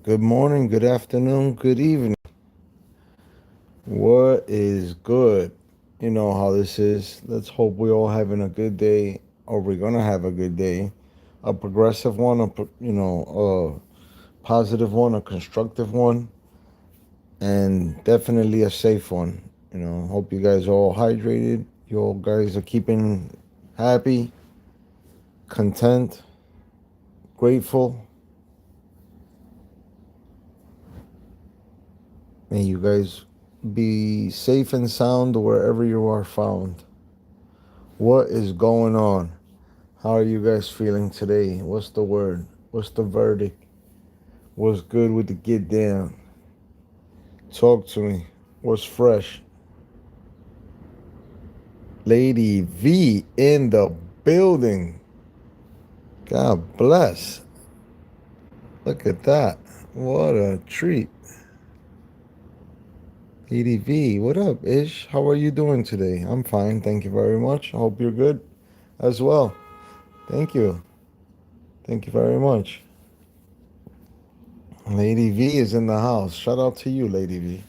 Good morning, good afternoon, good evening. What is good? You know how this is. Let's hope we're all having a good day, or we're gonna have a good day. A progressive one, a positive one, a constructive one, and definitely a safe one. Hope you guys are all hydrated. You all guys are keeping happy, content, grateful. May you guys be safe and sound wherever you are found. What is going on? How are you guys feeling today? What's the word? What's the verdict? What's good with the get down? Talk to me. What's fresh? Lady V in the building. God bless. Look at that. What a treat. Lady V, what up, Ish? How are you doing today? I'm fine. Thank you very much. I hope you're good as well. Thank you. Thank you very much. Lady V is in the house. Shout out to you, Lady V.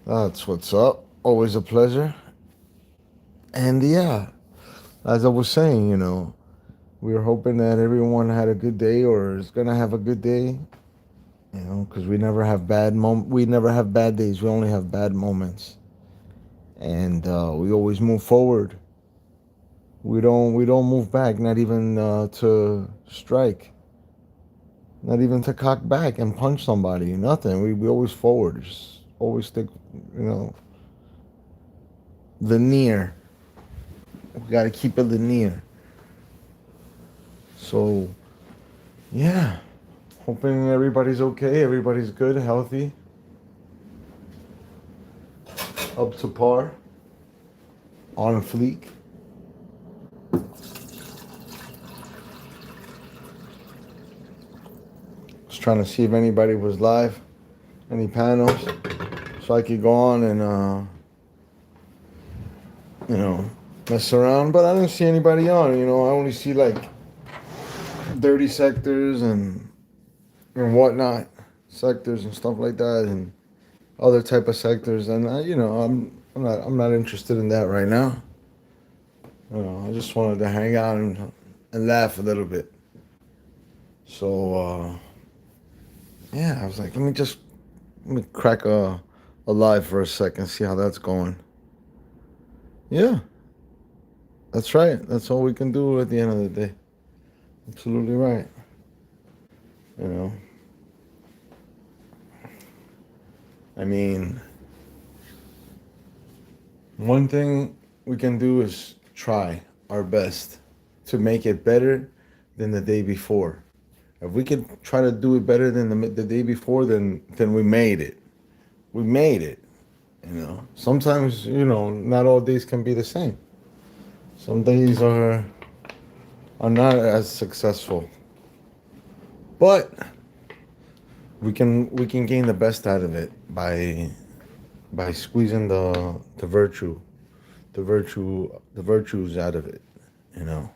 That's what's up. Always a pleasure. And yeah, as I was saying, we were hoping that everyone had a good day or is gonna have a good day. Because we never have bad days. We only have bad moments, and we always move forward. We don't move back. Not even to strike. Not even to cock back and punch somebody. Nothing. We always forward. Just always stick. You know, Linear. We got to keep it linear. So, yeah. Hoping everybody's okay. Everybody's good, healthy, up to par, on fleek. Just trying to see if anybody was live, any panels, so I could go on and, mess around. But I didn't see anybody on. I only see like dirty sectors and whatnot, sectors and stuff like that, and other type of sectors. And I'm not interested in that right now. I just wanted to hang out and laugh a little bit. So yeah, I was like, let me crack a live for a second, see how that's going. Yeah, that's right. That's all we can do at the end of the day. Absolutely right. You know, I mean, one thing we can do is try our best to make it better than the day before. If we could try to do it better than the day before, then we made it. We made it. Sometimes not all days can be the same. Some days are not as successful, but we can gain the best out of it by squeezing the virtues out of it. You know,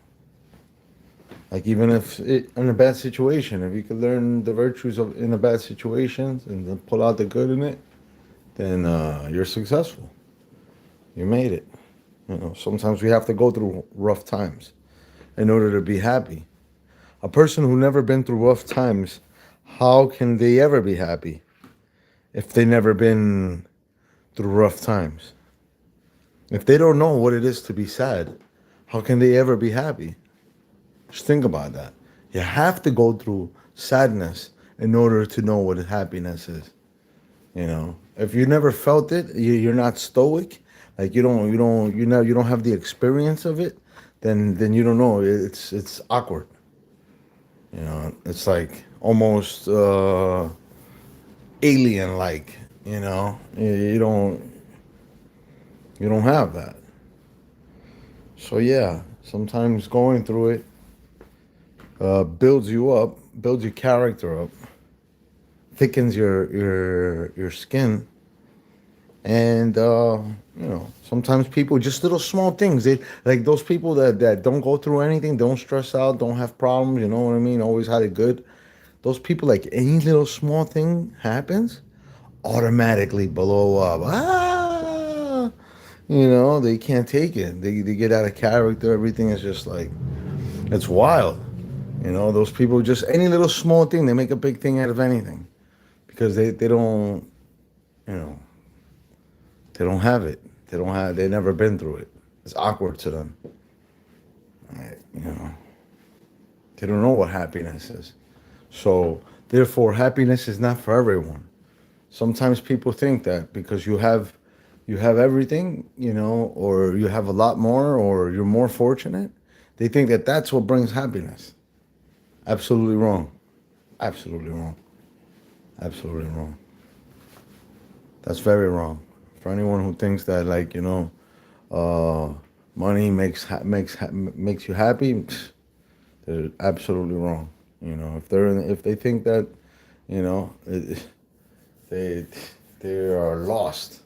like even if in a bad situation, if you could learn the virtues of in a bad situation and then pull out the good in it, then you're successful. You made it. Sometimes we have to go through rough times in order to be happy. A person who never been through rough times, how can they ever be happy if they never been through rough times? If they don't know what it is to be sad, how can they ever be happy? Just think about that. You have to go through sadness in order to know what happiness is. If you never felt it, you're not stoic. Like you don't have the experience of it. Then you don't know. It's awkward. It's like almost alien like. You don't have that. So yeah, sometimes going through it builds you up, builds your character up, thickens your skin, and sometimes people just little small things. They like those people that don't go through anything, don't stress out, don't have problems. You know what I mean? Always had it good. Those people, like any little small thing happens, automatically blow up. Ah, they can't take it. They get out of character. Everything is just like, it's wild. Those people, just any little small thing, they make a big thing out of anything because they don't, you know, they don't have it. They've never been through it. It's awkward to them. Right? They don't know what happiness is. So, therefore, happiness is not for everyone. Sometimes people think that because you have everything, or you have a lot more, or you're more fortunate, they think that that's what brings happiness. Absolutely wrong. Absolutely wrong. Absolutely wrong. That's very wrong. For anyone who thinks that, like, uh, money makes you happy, they're absolutely wrong. If they think that, they they are lost,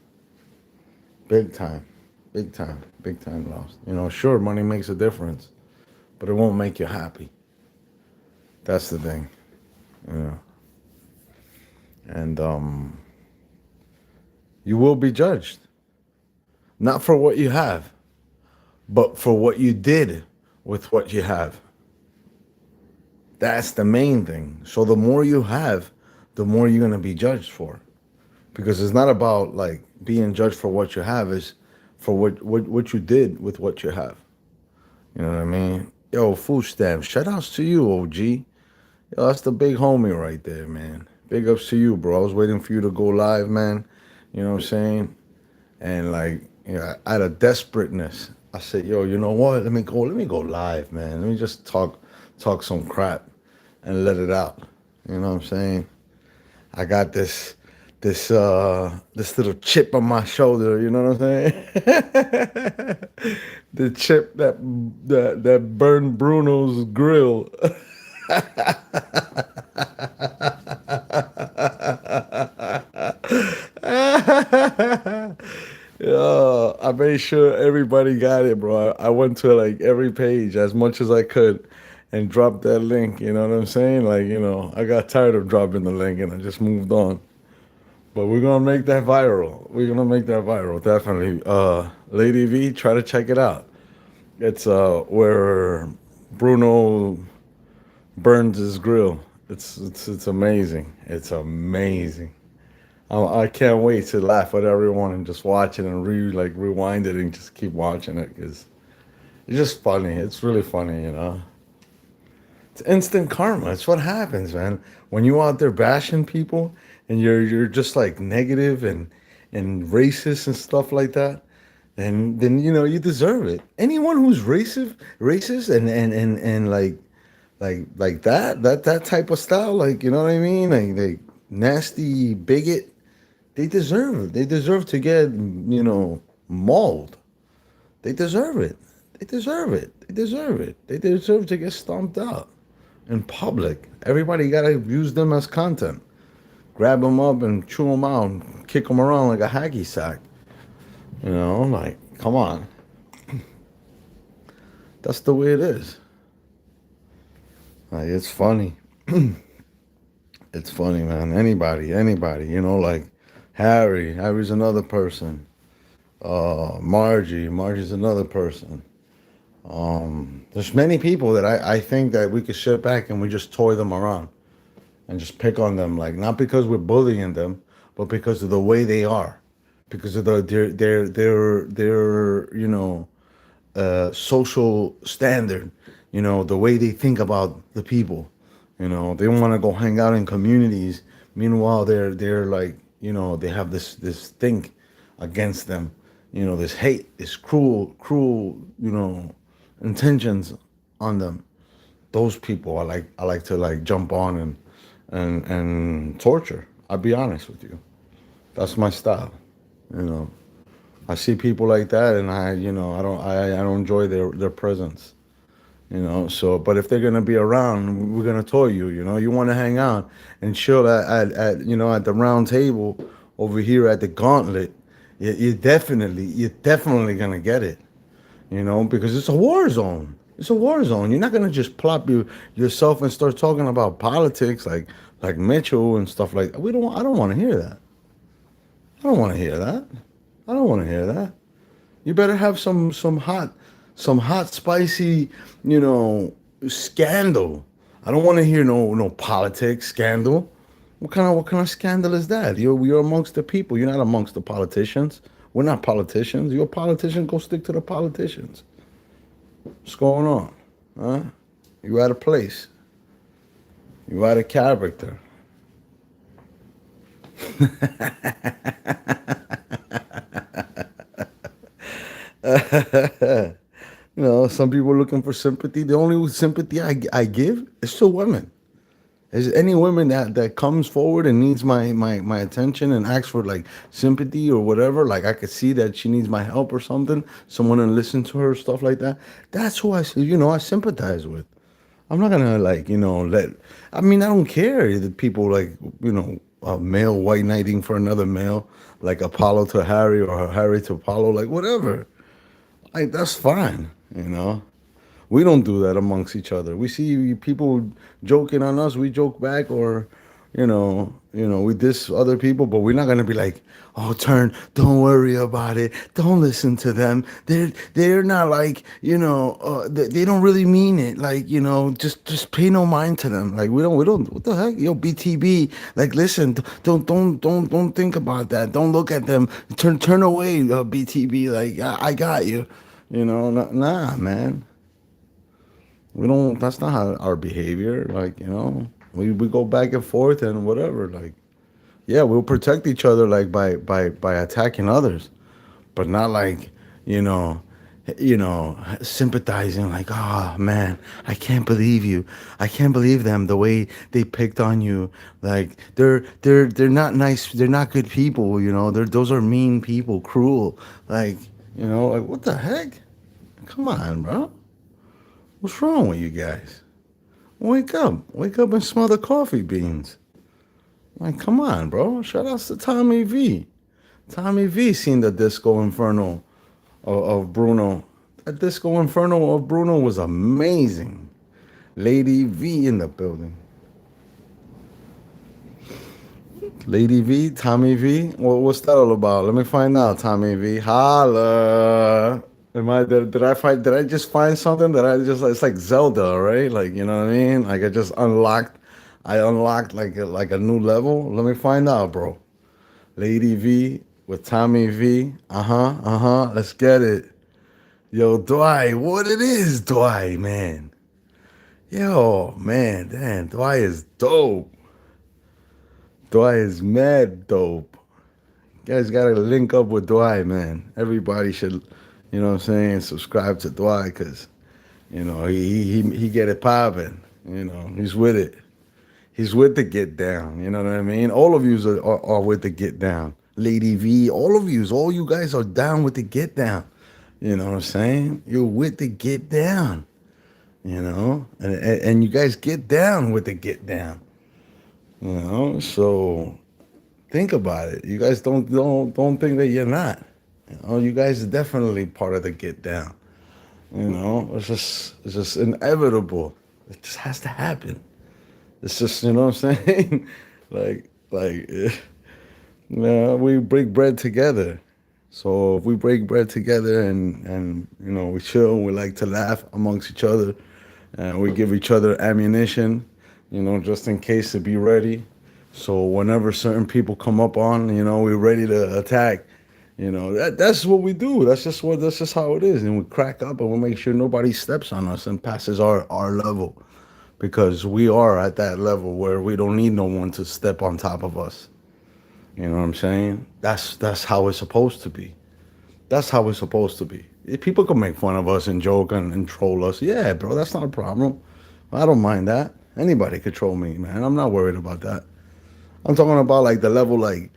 big time, big time, big time lost. Sure, money makes a difference, but it won't make you happy. That's the thing. You know, and you will be judged not for what you have, but for what you did with what you have. That's the main thing. So the more you have, the more you're gonna be judged for. Because it's not about like being judged for what you have, it's for what you did with what you have. You know what I mean? Yo, food stamps. Shout outs to you, OG. Yo, that's the big homie right there, man. Big ups to you, bro. I was waiting for you to go live, man. You know what I'm saying? And like, out of desperateness, I said, yo, you know what? Let me go live, man. Let me just talk some crap and let it out. You know what I'm saying? I got this little chip on my shoulder, you know what I'm saying? The chip that burned Bruno's grill. Yeah, I made sure everybody got it, bro. I went to like every page as much as I could and dropped that link, you know what I'm saying? Like, I got tired of dropping the link and I just moved on. But we're gonna make that viral. We're gonna make that viral, definitely. Lady V, try to check it out. It's where Bruno burns his grill. It's amazing. It's amazing. I can't wait to laugh with everyone and just watch it and rewind it and just keep watching it because it's just funny. It's really funny. It's instant karma. It's what happens, man. When you out there bashing people and you're just like negative and racist and stuff like that, then you deserve it. Anyone who's racist and like that type of style, like you know what I mean, like nasty bigot, they deserve it. They deserve to get mauled. They deserve it. They deserve it. They deserve it. They deserve to get stomped out in public. Everybody gotta use them as content. Grab them up and chew them out and kick them around like a hacky sack. Like, come on. That's the way it is. Like, it's funny. It's funny, man. Anybody, like Harry's another person. Margie's another person. There's many people that I think that we could sit back and we just toy them around and just pick on them, like not because we're bullying them, but because of the way they are, because of their social standard, the way they think about the people. They want to go hang out in communities. Meanwhile, they're like, they have this thing against them, this hate, this cruel, intentions on them. Those people I like to like jump on and torture. I'll be honest with you. That's my style. I see people like that and I don't enjoy their presence. So but if they're gonna be around, we're gonna toy you. You want to hang out and chill at the round table over here at the gauntlet. You're definitely gonna get it. Because it's a war zone. It's a war zone. You're not gonna just plop yourself and start talking about politics like Mitchell and stuff like that. We don't. I don't want to hear that. I don't want to hear that. I don't want to hear that. You better have some hot spicy, you know, scandal. I don't want to hear no politics scandal. What kind of scandal is that? You're amongst the people. You're not amongst the politicians. We're not politicians. You're a politician. Go stick to the politicians. What's going on? Huh? You out of place. You out of character. You know, some people are looking for sympathy. The only sympathy I give is to women. Is any woman that comes forward and needs my attention and asks for like sympathy or whatever, like I could see that she needs my help or something, someone to listen to her, stuff like that. That's who I sympathize with. I'm not gonna like let. I mean, I don't care that people like a male white knighting for another male, like Apollo to Harry or Harry to Apollo, like whatever. Like that's fine, you know. We don't do that amongst each other. We see people joking on us, we joke back, or we diss other people, but we're not gonna be like, oh, don't worry about it, don't listen to them. They're not like, they don't really mean it. Like, just pay no mind to them. Like we don't. What the heck, yo, BTB. Like, listen, don't think about that. Don't look at them. Turn away, BTB. Like, I got you. Nah, man. We don't. That's not how our behavior. Like we go back and forth and whatever. Like yeah, we'll protect each other like by attacking others, but not like you know, sympathizing. Like man, I can't believe you. I can't believe them the way they picked on you. Like they're not nice. They're not good people. Those are mean people, cruel. Like like what the heck? Come on, bro. What's wrong with you guys? Wake up and smell the coffee beans. Like, come on, bro. Shout outs to Tommy V. Tommy V seen the Disco Inferno of Bruno. That Disco Inferno of Bruno was amazing. Lady V in the building. Lady V, Tommy V. What's that all about? Let me find out, Tommy V. Holla. Did I just find something that it's like Zelda, right? Like, you know what I mean? Like I unlocked like a new level. Let me find out, bro. Lady V with Tommy V. Uh-huh. Let's get it. Yo, Dwight, what it is, Dwight, man. Yo, man, damn, Dwight is dope. Dwight is mad dope. You guys gotta link up with Dwight, man. Everybody should, subscribe to Dwight because, he get it popping. He's with it. He's with the get down. You know what I mean? All of you are with the get down. Lady V, all you guys are down with the get down. You know what I'm saying? You're with the get down. And you guys get down with the get down. So think about it. You guys don't think that you're not. You guys are definitely part of the get down. It's just inevitable. It just has to happen. It's just what I'm saying. We break bread together. So if we break bread together and we chill, we like to laugh amongst each other, and we give each other ammunition, just in case to be ready. So whenever certain people come up on, we're ready to attack. That's what we do. That's just how it is. And we crack up and we make sure nobody steps on us and passes our level, because we are at that level where we don't need no one to step on top of us. You know what I'm saying? That's how it's supposed to be. That's how it's supposed to be. People can make fun of us and joke and troll us. Yeah, bro, that's not a problem. I don't mind that. Anybody could troll me, man. I'm not worried about that. I'm talking about like the level, like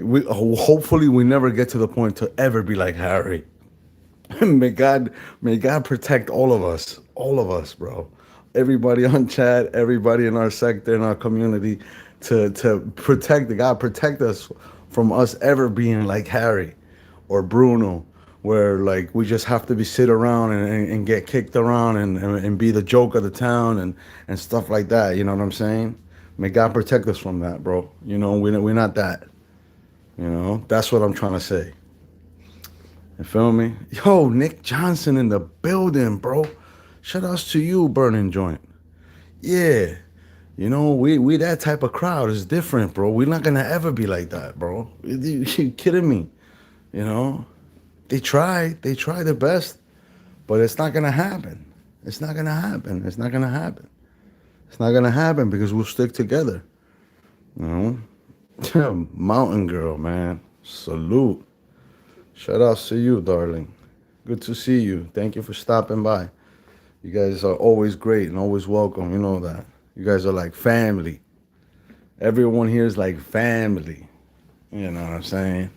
we hopefully we never get to the point to ever be like Harry. May God protect all of us, bro. Everybody on chat, everybody in our sector, in our community, to protect us from us ever being like Harry or Bruno where like we just have to be sit around and get kicked around and be the joke of the town and stuff like that. You know what I'm saying? May God protect us from that, bro. You know, we're not that. You know, that's what I'm trying to say. You feel me? Yo, Nick Johnson in the building, bro. Shout outs to you, Burning Joint. Yeah. You know, we that type of crowd is different, bro. We're not gonna ever be like that, bro. You kidding me? You know? They try their best, but it's not gonna happen. It's not gonna happen. It's not gonna happen. It's not gonna happen because we'll stick together. You know? Mountain Girl, man. Salute. Shout outs to you, darling. Good to see you. Thank you for stopping by. You guys are always great and always welcome. You know that. You guys are like family. Everyone here is like family. You know what I'm saying?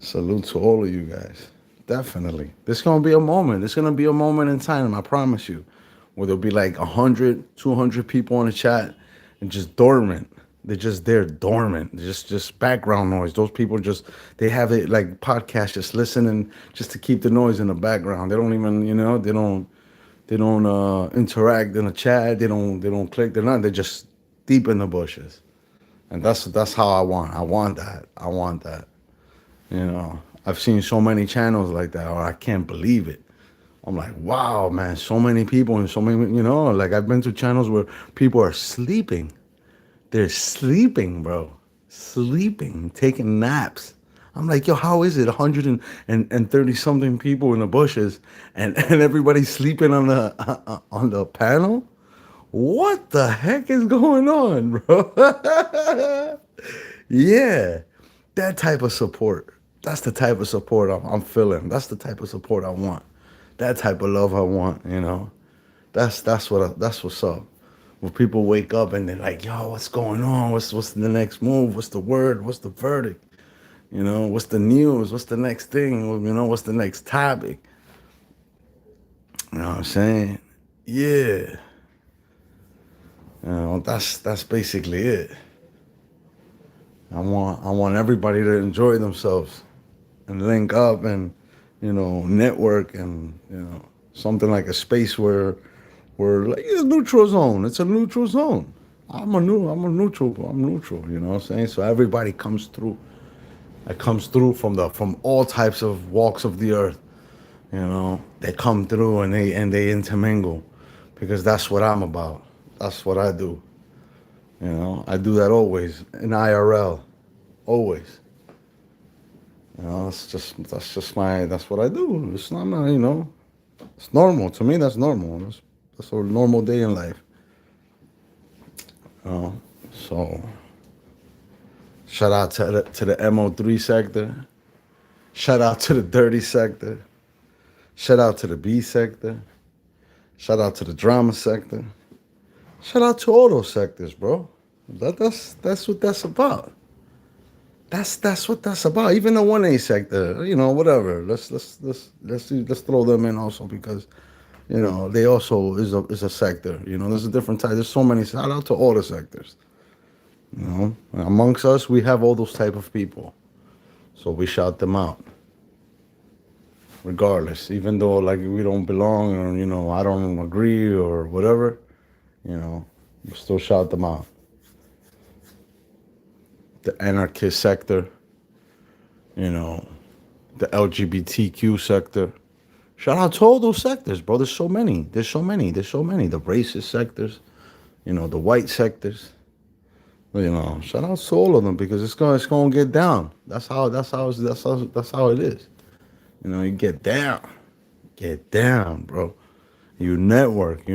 Salute to all of you guys. Definitely. This is going to be a moment. It's going to be a moment in time, I promise you, where there'll be like 100, 200 people in the chat and just dormant. They're just there dormant. Just background noise. Those people just, they have it like podcast, just listening just to keep the noise in the background. They don't even, you know, they don't interact in the chat. They don't click. They're not. They're just deep in the bushes, and that's how I want. I want that. I want that. You know, I've seen so many channels like that, or I can't believe it. I'm like, wow, man, so many people and so many. You know, like I've been to channels where people are sleeping. They're sleeping, bro. Sleeping, taking naps. I'm like, yo, how is it 130 something people in the bushes and everybody's sleeping on the panel? What the heck is going on, bro? Yeah, that type of support. That's the type of support I'm feeling. That's the type of support I want. That type of love I want, you know. That's what's up. When people wake up and they're like, yo, what's going on? What's the next move? What's the word? What's the verdict? You know, what's the news? What's the next thing? You know, what's the next topic? You know what I'm saying? Yeah. You know, that's basically it. I want everybody to enjoy themselves and link up and, you know, network and, you know, something like a space where like it's a neutral zone. It's a neutral zone. I'm neutral. I'm neutral, you know what I'm saying? So everybody comes through. It comes through from all types of walks of the earth. You know, they come through and they intermingle, because that's what I'm about. That's what I do. You know, I do that always in IRL, always. You know, that's what I do. It's not, you know, it's normal to me. That's normal. That's a normal day in life. So shout out to the MO3 sector. Shout out to the dirty sector. Shout out to the B sector. Shout out to the drama sector. Shout out to all those sectors, bro. That's what that's about. That's what that's about. Even the 1A sector, you know, whatever. Let's throw them in also, because, you know, they also is a sector. You know, there's a different type. There's so many. Shout out to all the sectors. You know, amongst us, we have all those type of people, so we shout them out, regardless. Even though like we don't belong, or, you know, I don't agree or whatever, you know, we still shout them out. The anarchist sector, you know, the LGBTQ sector. Shout out to all those sectors, bro. There's so many. The racist sectors, you know, the white sectors. You know, shout out to all of them, because it's gonna get down. That's how it is. You know, you get down, bro. You network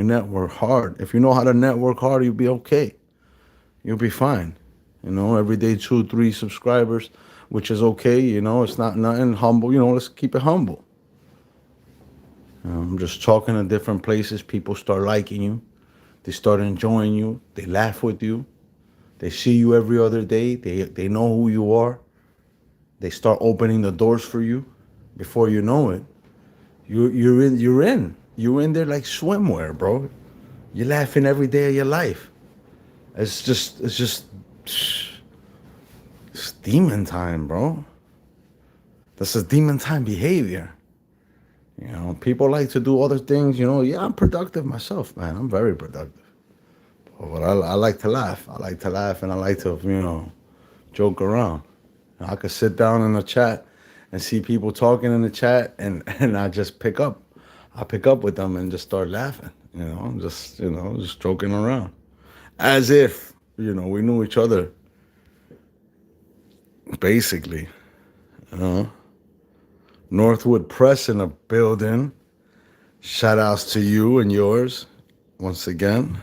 hard. If you know how to network hard, you'll be okay. You'll be fine. You know, every day 2-3 subscribers, which is okay. You know, it's not nothing humble. You know, let's keep it humble. I'm just talking to different places. People start liking you. They start enjoying you. They laugh with you. They see you every other day. They know who you are. They start opening the doors for you. Before you know it, you're in there like swimwear, bro. You're laughing every day of your life. It's just demon time, bro. This is demon time behavior. You know, people like to do other things. You know, yeah, I'm productive myself, man. I'm very productive. But I like to laugh. I like to laugh, and I like to, joke around. I could sit down in the chat and see people talking in the chat, and and I just pick up. I pick up with them and just start laughing. Just joking around, as if we knew each other. Basically, you know. Northwood Press in a building. Shout outs to you and yours once again.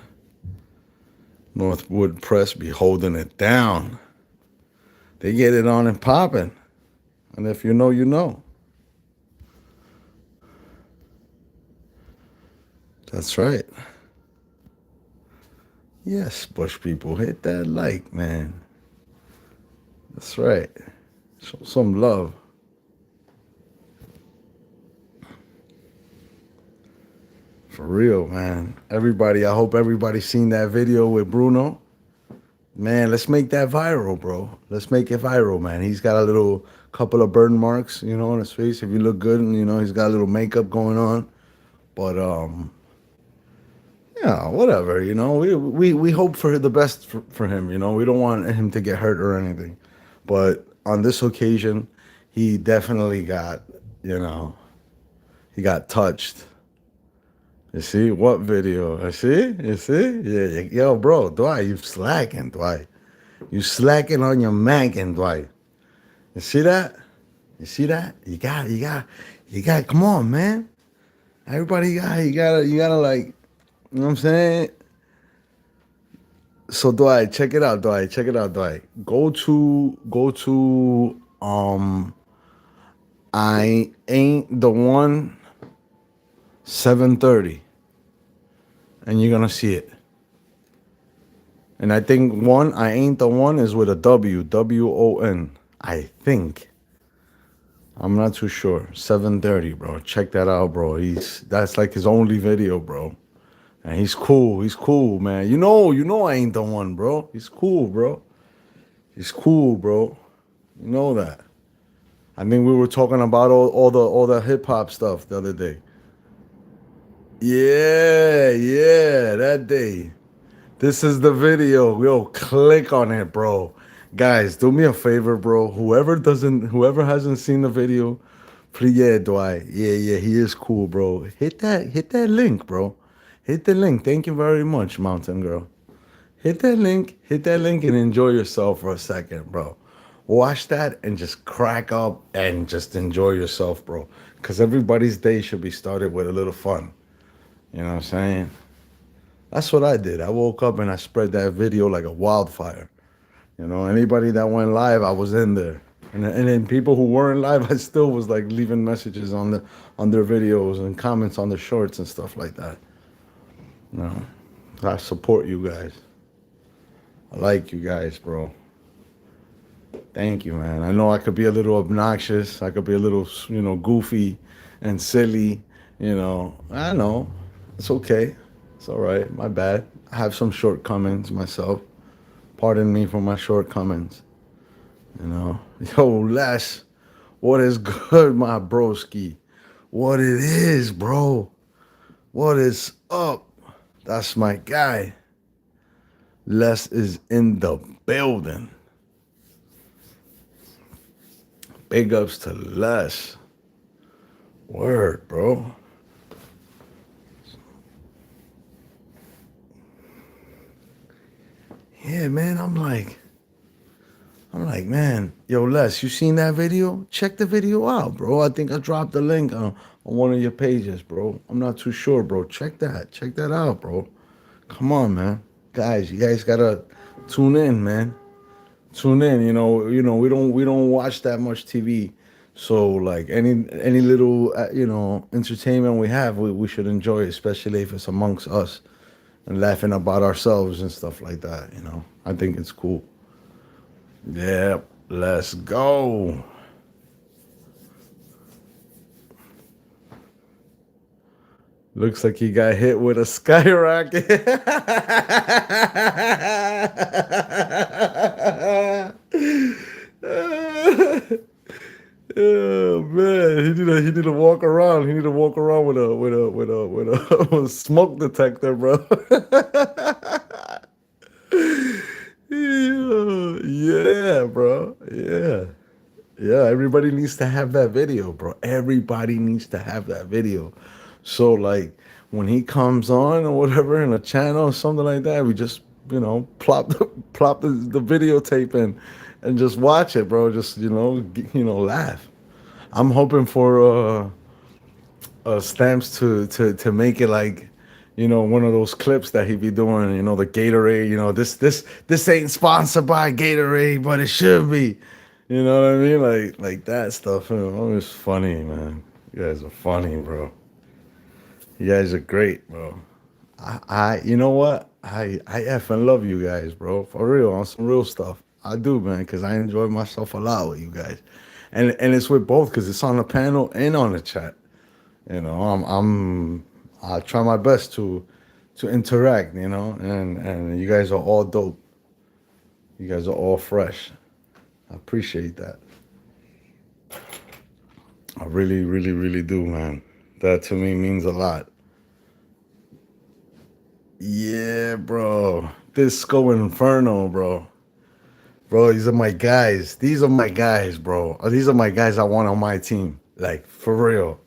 Northwood Press be holding it down. They get it on and popping. And if you know, you know. That's right. Yes, Bush people, hit that like, man. That's right. Show some love. For real, man. Everybody, I hope everybody's seen that video with Bruno. Man, let's make that viral, bro. Let's make it viral, man. He's got a little couple of burn marks, on his face. If you look good, and he's got a little makeup going on. But yeah, whatever. We hope for the best for him. We don't want him to get hurt or anything. But on this occasion, he definitely got, he got touched. You see what video? You see? Yeah, yo, bro, Dwight, you slacking, Dwight. You slacking on your manking, Dwight. You see that? You see that? You got. Come on, man. Everybody you gotta like. You know what I'm saying? So Dwight, check it out, Dwight. Check it out, Dwight. Go to I ain't the one 7:30. And you're gonna see it. And I think I ain't the one is with a WON. I think. I'm not too sure. 7:30, bro. Check that out, bro. That's like his only video, bro. And he's cool. He's cool, man. You know I ain't the one, bro. He's cool, bro. He's cool, bro. You know that. I think we were talking about all the hip hop stuff the other day. Yeah, that day. This is the video. Yo, click on it, bro. Guys, do me a favor, bro. Whoever hasn't seen the video, please, yeah, Dwight. Yeah, he is cool, bro. Hit that link, bro. Hit the link. Thank you very much, Mountain Girl. Hit that link and enjoy yourself for a second, bro. Watch that and just crack up and just enjoy yourself, bro. Because everybody's day should be started with a little fun. You know what I'm saying? That's what I did. I woke up and I spread that video like a wildfire. Anybody that went live, I was in there. And then people who weren't live, I still was like leaving messages on their videos and comments on their shorts and stuff like that. I support you guys. I like you guys, bro. Thank you, man. I know I could be a little obnoxious. I could be a little, goofy and silly. I know. It's okay. It's all right. My bad. I have some shortcomings myself. Pardon me for my shortcomings. Yo, Les, what is good, my broski? What it is, bro? What is up? That's my guy. Les is in the building. Big ups to Les. Word, bro. Yeah, man, I'm like, man, yo, Les, you seen that video? Check the video out, bro. I think I dropped the link on one of your pages, bro. I'm not too sure, bro. Check that out, bro. Come on, man. Guys, you guys gotta tune in, man. Tune in. We don't watch that much TV. So like any little entertainment we have, we should enjoy it, especially if it's amongst us and laughing about ourselves and stuff like that. I think it's cool. Yep, let's go. Looks like he got hit with a skyrocket. smoke detector, bro. Yeah, yeah, bro. Yeah. Yeah, everybody needs to have that video, bro. Everybody needs to have that video. So like when he comes on or whatever in a channel or something like that, we just, plop the videotape in and just watch it, bro. Just, laugh. I'm hoping for stamps to make it like, one of those clips that he be doing, the Gatorade, this ain't sponsored by Gatorade, but it should be. You know what I mean? Like that stuff. It's funny, man. You guys are funny, bro. You guys are great, bro. You know what? I effing love you guys, bro. For real, on some real stuff. I do, man, because I enjoy myself a lot with you guys, and it's with both, because it's on the panel and on the chat. I try my best to interact, and you guys are all dope. You guys are all fresh. I appreciate that. I really, really, really do, man. That to me means a lot. Yeah, bro. Disco Inferno, bro. Bro, these are my guys. These are my guys, bro. These are my guys I want on my team. Like, for real.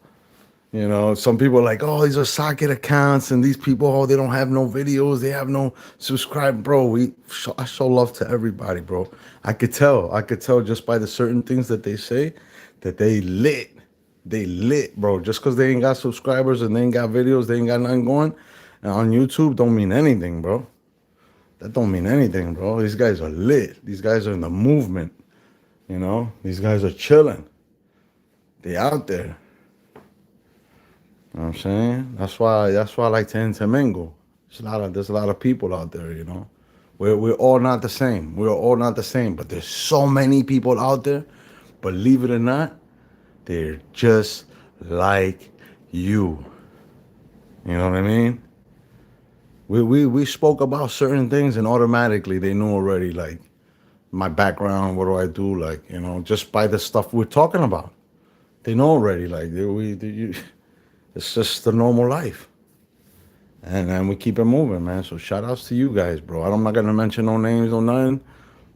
Some people are like, oh, these are socket accounts, and these people, oh, they don't have no videos, they have no subscribe, bro. I show love to everybody, bro. I could tell just by the certain things that they say that they lit, bro. Just because they ain't got subscribers and they ain't got videos, they ain't got nothing going, and on YouTube don't mean anything, bro. That don't mean anything, bro. These guys are lit. These guys are in the movement. These guys are chilling. They out there. You know what I'm saying? That's why I like to intermingle. There's a lot of people out there, We're all not the same. We're all not the same, but there's so many people out there. Believe it or not, they're just like you. You know what I mean? We spoke about certain things and automatically they knew already, like my background, what do I do, like, just by the stuff we're talking about. They know already, like it's just the normal life. And we keep it moving, man. So shout outs to you guys, bro. I'm not gonna mention no names or nothing,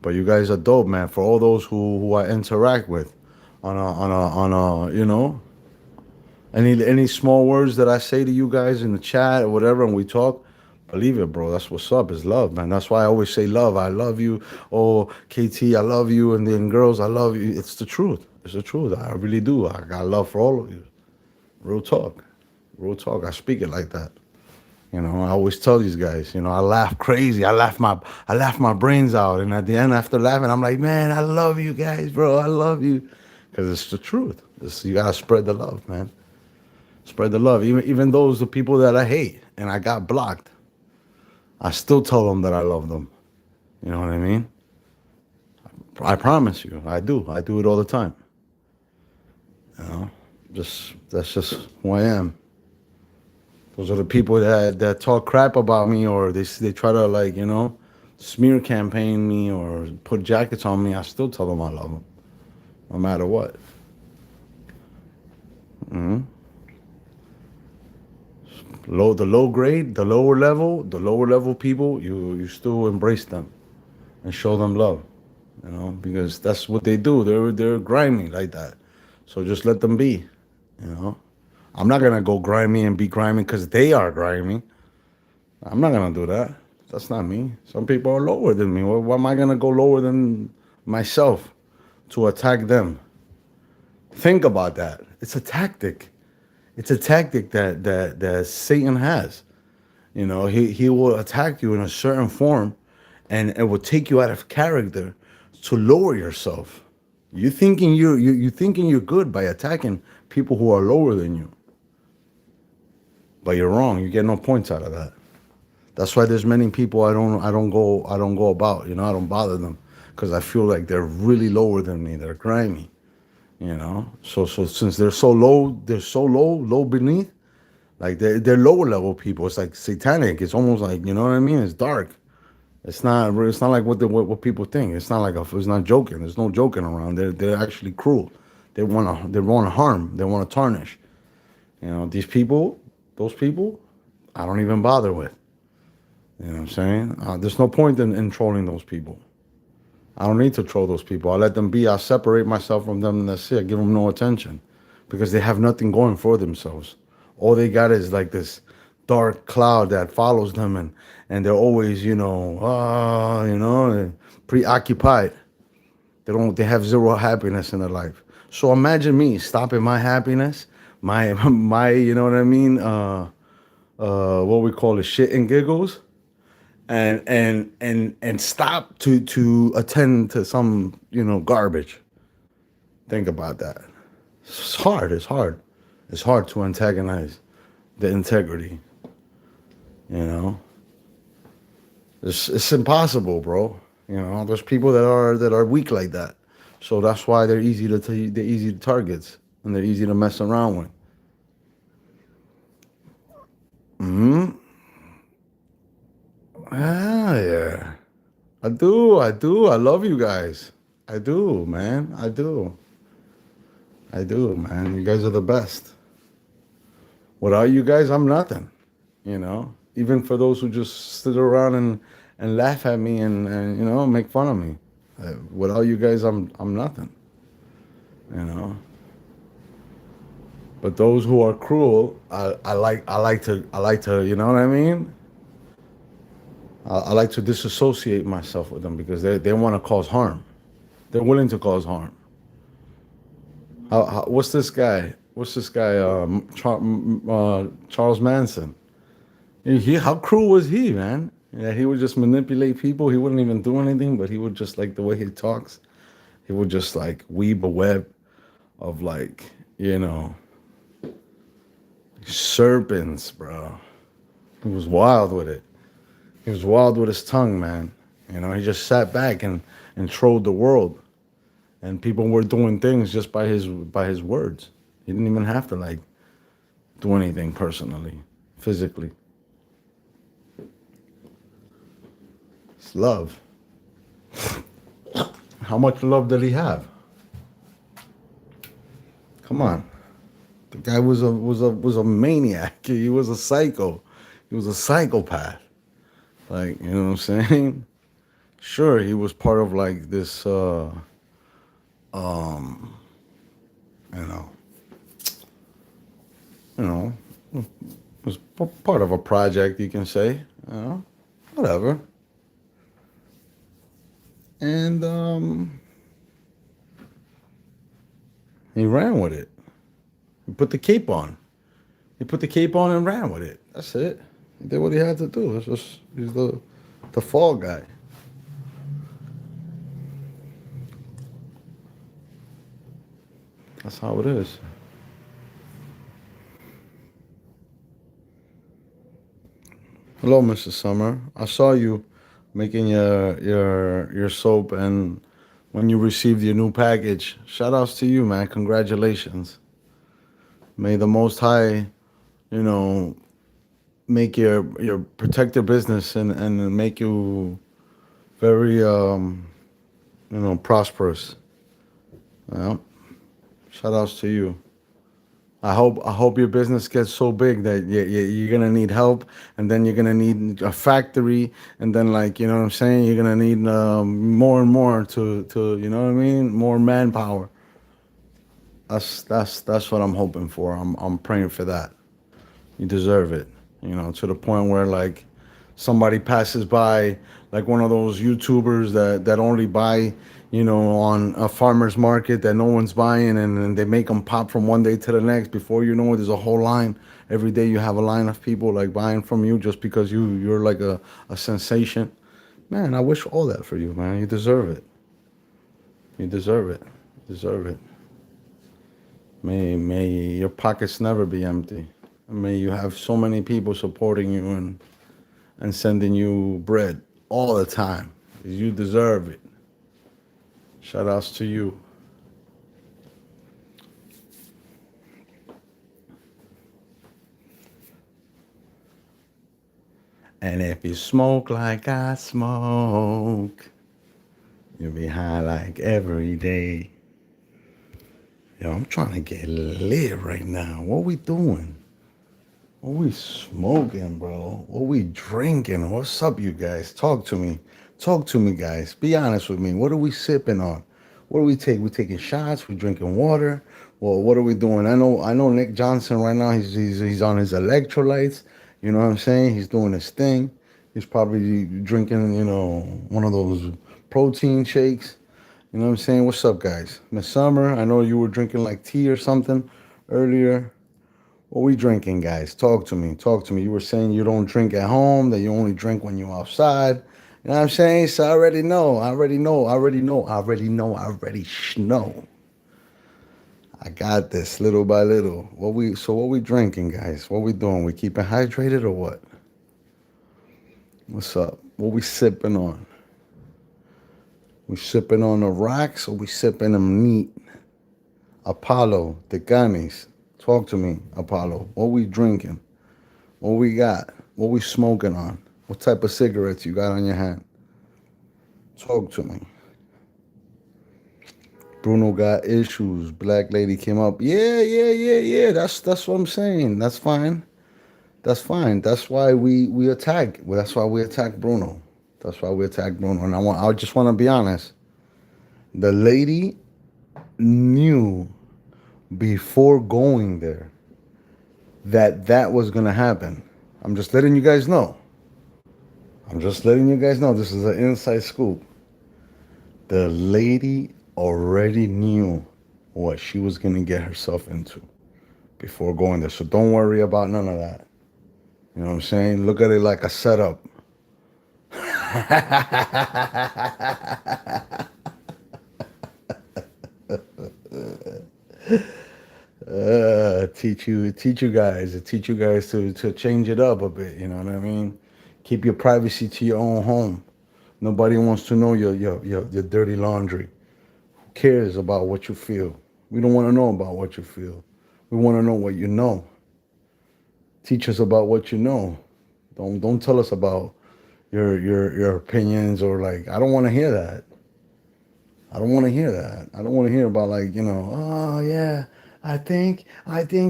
but you guys are dope, man. For all those who I interact with on a any small words that I say to you guys in the chat or whatever, and we talk, believe it, bro. That's what's up. Is love, man. That's why I always say love. I love you. Oh, KT, I love you. And then girls, I love you. It's the truth. It's the truth. I really do. I got love for all of you. Real talk. Real talk. I speak it like that. I always tell these guys, I laugh crazy. I laugh my brains out. And at the end, after laughing, I'm like, man, I love you guys, bro. I love you. Because it's the truth. You got to spread the love, man. Spread the love. Even the people that I hate and I got blocked, I still tell them that I love them. You know what I mean? I promise you, I do. I do it all the time. That's just who I am. Those are the people that talk crap about me, or they try to smear campaign me or put jackets on me. I still tell them I love them, no matter what. Mm-hmm. The lower level people, you still embrace them and show them love, because that's what they do. They're grimy like that. So just let them be, I'm not gonna go grimy and be grimy because they are grimy. I'm not gonna do that. That's not me. Some people are lower than me. Why am I gonna go lower than myself to attack them? Think about that. It's a tactic. It's a tactic that Satan has. He will attack you in a certain form, and it will take you out of character to lower yourself. You thinking you're good by attacking people who are lower than you, but you're wrong. You get no points out of that. That's why there's many people I don't go about. I don't bother them because I feel like they're really lower than me. They're grimy. So since they're so low beneath, like they're lower level people. It's like satanic. It's almost like, what I mean? It's dark. It's not like what people think. It's not it's not joking. There's no joking around. They're actually cruel. They want to harm. They want to tarnish. Those people, I don't even bother with. You know what I'm saying? There's no point in trolling those people. I don't need to troll those people. I let them be. I separate myself from them, and that's it. I give them no attention because they have nothing going for themselves. All they got is like this dark cloud that follows them, and they're always, preoccupied. They have zero happiness in their life. So imagine me stopping my happiness, my you know what I mean, what we call it, shit and giggles, and stop to attend to some, garbage. Think about that. It's hard. It's hard. It's hard to antagonize the integrity. You know, it's impossible, bro. There's people that are weak like that. So that's why they're they're easy targets, and they're easy to mess around with. Hmm. Ah, yeah. I do. I do. I love you guys. I do, man. I do. I do, man. You guys are the best. Without you guys, I'm nothing. Even for those who just sit around and laugh at me and make fun of me. Without you guys, I'm nothing. You know. But those who are cruel, I like to, you know what I mean? I like to disassociate myself with them because they want to cause harm. They're willing to cause harm. What's this guy? What's this guy? Charles Manson. How cruel was he, man? Yeah, he would just manipulate people. He wouldn't even do anything, but he would just, like, the way he talks. He would just, like, weave a web of, like, serpents, bro. He was wild with it. He was wild with his tongue, man. He just sat back and trolled the world, and people were doing things just by his words. He didn't even have to, like, do anything personally, physically. It's love. How much love did he have? Come on. The guy was a maniac. He was a psycho. He was a psychopath. Like, you know what I'm saying? Sure, he was part of, like, this you know, was part of a project, you can say, whatever. And he ran with it. He put the cape on. He put the cape on and ran with it. That's it. He did what he had to do. He's the fall guy. That's how it is. Hello, Mr. Summer. I saw you making your soap, and when you received your new package, shout outs to you, man. Congratulations. May the Most High, you know, make your protect your business and make you very prosperous. Yeah. Shout outs to you. I hope your business gets so big that you're gonna need help, and then you're gonna need a factory, and then, like, you know what I'm saying, you're gonna need more and more to you know what I mean, more manpower. That's what I'm hoping for. I'm praying for that. You deserve it. To the point where, like, somebody passes by, like one of those YouTubers that only buy, on a farmer's market that no one's buying, and they make them pop from one day to the next. Before you know it, there's a whole line. Every day you have a line of people, like, buying from you just because you're like a sensation. Man, I wish all that for you, man. You deserve it. You deserve it. You deserve it. May your pockets never be empty. May you have so many people supporting you and sending you bread all the time. You deserve it. Shout outs to you. And if you smoke like I smoke, you'll be high like every day. Yo, I'm trying to get lit right now. What we doing? What we smoking, bro? What we drinking? What's up, you guys? Talk to me. Talk to me, guys. Be honest with me. What are we sipping on? What do we take? We taking shots? We drinking water? Well, what are we doing? I know Nick Johnson right now. He's on his electrolytes. You know what I'm saying? He's doing his thing. He's probably drinking, one of those protein shakes. You know what I'm saying? What's up, guys? Miss Summer, I know you were drinking like tea or something earlier. What we drinking, guys? Talk to me. Talk to me. You were saying you don't drink at home, that you only drink when you're outside. You know what I'm saying? So I already know. I already know. I already know. I already know. I already know. I got this little by little. What we drinking, guys? What we doing? We keeping hydrated or what? What's up? What we sipping on? We sipping on the rocks or we sipping them neat? Apollo, the gummies. Talk to me, Apollo. What we drinking? What we got? What we smoking on? What type of cigarettes you got on your hand? Talk to me. Bruno got issues. Black lady came up. Yeah, yeah, yeah, yeah. That's what I'm saying. That's fine. That's fine. That's why we attack. Well, that's why we attack Bruno. That's why we attack Bruno. And I just want to be honest. The lady knew before going there that was gonna happen. I'm just letting you guys know. I'm just letting you guys know. This is an inside scoop. The lady already knew what she was gonna get herself into before going there. So don't worry about none of that. You know what I'm saying? Look at it like a setup. Teach you guys to change it up a bit. You know what I mean? Keep your privacy to your own home. Nobody wants to know your dirty laundry. Who cares about what you feel? We don't want to know about what you feel. We want to know what you know. Teach us about what you know. Don't tell us about your opinions or like I don't want to hear that. I don't want to hear that. I don't want to hear about like, oh yeah, I think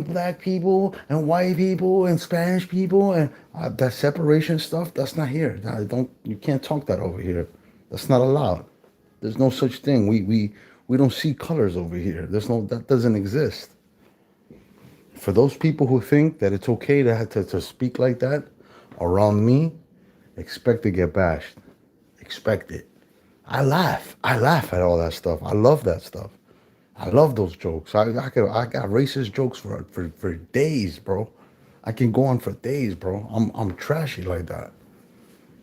black people and white people and Spanish people and that separation stuff, that's not here. You can't talk that over here. That's not allowed. There's no such thing. We don't see colors over here. That doesn't exist. For those people who think that it's okay to speak like that around me, expect to get bashed. Expect it. I laugh. I laugh at all that stuff. I love that stuff. I love those jokes. I got racist jokes for days, bro. I can go on for days, bro. I'm trashy like that.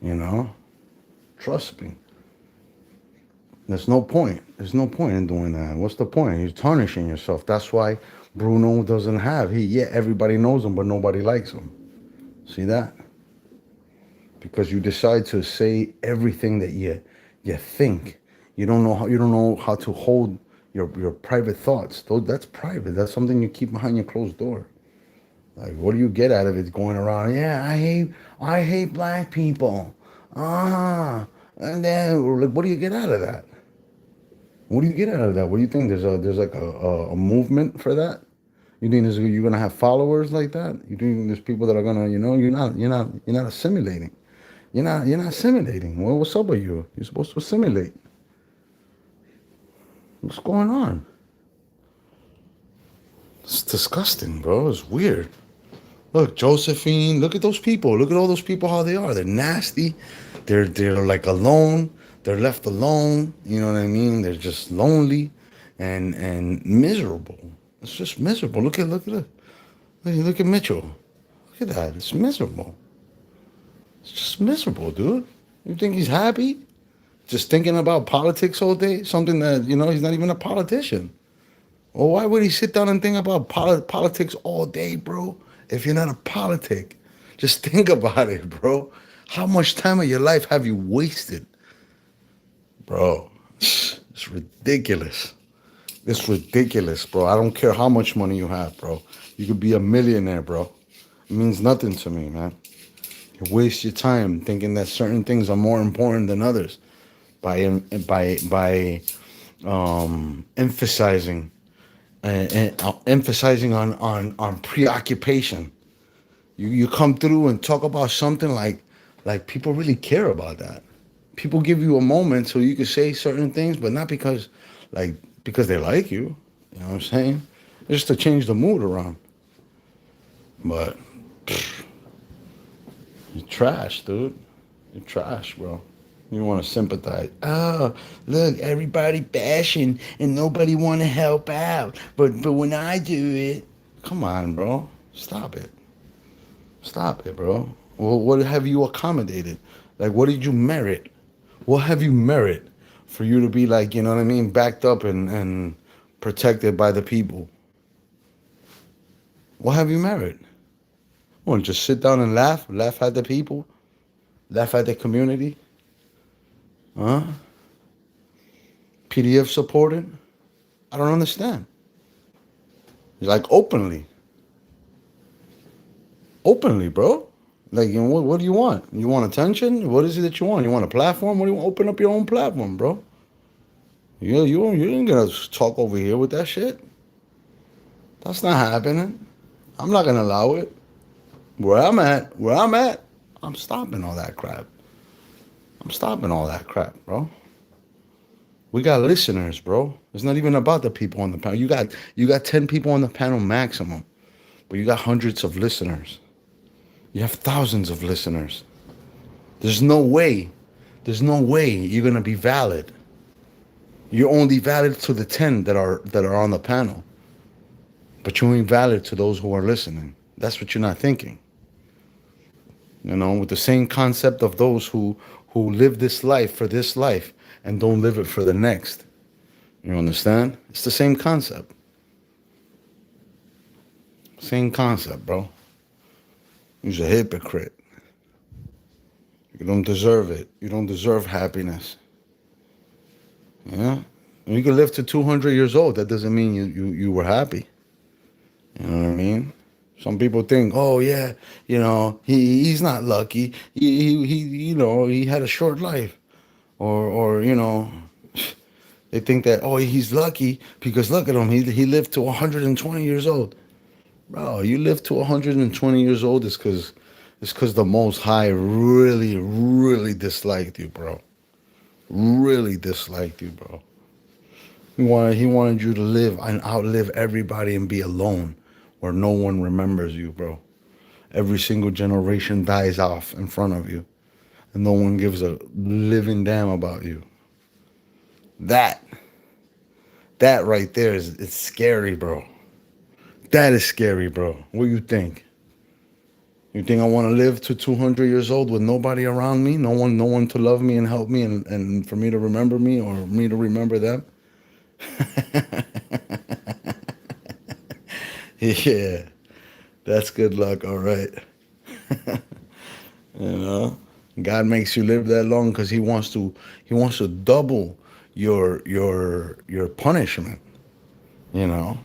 You know? Trust me. There's no point. There's no point in doing that. What's the point? You're tarnishing yourself. That's why Bruno doesn't have. Everybody knows him, but nobody likes him. See that? Because you decide to say everything that you think. You don't know how to hold your private thoughts. That's private. That's something you keep behind your closed door. Like, what do you get out of it going around? Yeah, I hate black people. And then like, what do you get out of that? What do you get out of that? What do you think? There's like a movement for that? You think you're gonna have followers like that? You think there's people that are gonna, you're not assimilating. You're not assimilating. Well, what's up with you? You're supposed to assimilate. What's going on? It's disgusting, bro. It's weird. Look, Josephine. Look at those people. Look at all those people. How they are. They're nasty. They're like alone. They're left alone. You know what I mean? They're just lonely, and miserable. It's just miserable. Look at Mitchell. Look at that. It's miserable. It's just miserable, dude. You think he's happy? Just thinking about politics all day? Something that, he's not even a politician. Well, why would he sit down and think about politics all day, bro? If you're not a politic, just think about it, bro. How much time of your life have you wasted? Bro, it's ridiculous. It's ridiculous, bro. I don't care how much money you have, bro. You could be a millionaire, bro. It means nothing to me, man. You waste your time thinking that certain things are more important than others by emphasizing and emphasizing on preoccupation. You come through and talk about something like people really care about that. People give you a moment so you can say certain things, but not like because they like you. You know what I'm saying? Just to change the mood around. But you're trash, dude. You're trash, bro. You want to sympathize. Oh, look, everybody bashing and nobody want to help out. But when I do it, come on, bro. Stop it. Stop it, bro. Well, what have you accommodated? Like, what did you merit? What have you merit for you to be like, you know what I mean, backed up and protected by the people? What have you merit? Well, just sit down and laugh at the people, laugh at the community, huh? PDF supported? I don't understand. Like openly, bro. Like, you know, what do you want? You want attention? What is it that you want? You want a platform? What do you want? Open up your own platform, bro. You ain't gonna talk over here with that shit. That's not happening. I'm not gonna allow it. Where I'm at, I'm stopping all that crap. I'm stopping all that crap, bro. We got listeners, bro. It's not even about the people on the panel. You got 10 people on the panel maximum, but you got hundreds of listeners. You have thousands of listeners. There's no way. There's no way you're gonna be valid. You're only valid to the 10 that are on the panel. But you ain't valid to those who are listening. That's what you're not thinking. You know, with the same concept of those who live this life for this life and don't live it for the next. You understand? It's the same concept. Same concept, bro. You're a hypocrite. You don't deserve it. You don't deserve happiness. Yeah? And you can live to 200 years old. That doesn't mean you were happy. You know what I mean? Some people think, oh yeah, you know, he's not lucky. He you know, he had a short life. Or you know, they think that, oh, he's lucky because look at him, he lived to 120 years old. Bro, you live to 120 years old is because the Most High really, really disliked you, bro. Really disliked you, bro. He wanted you to live and outlive everybody and be alone, where no one remembers you, bro. Every single generation dies off in front of you, and no one gives a living damn about you. That right there it's scary, bro. That is scary, bro. What do you think? You think I want to live to 200 years old with nobody around me? No one to love me and help me and for me to remember me or me to remember them? Yeah, that's good luck, all right. You know, God makes you live that long because he wants to double your punishment. You know,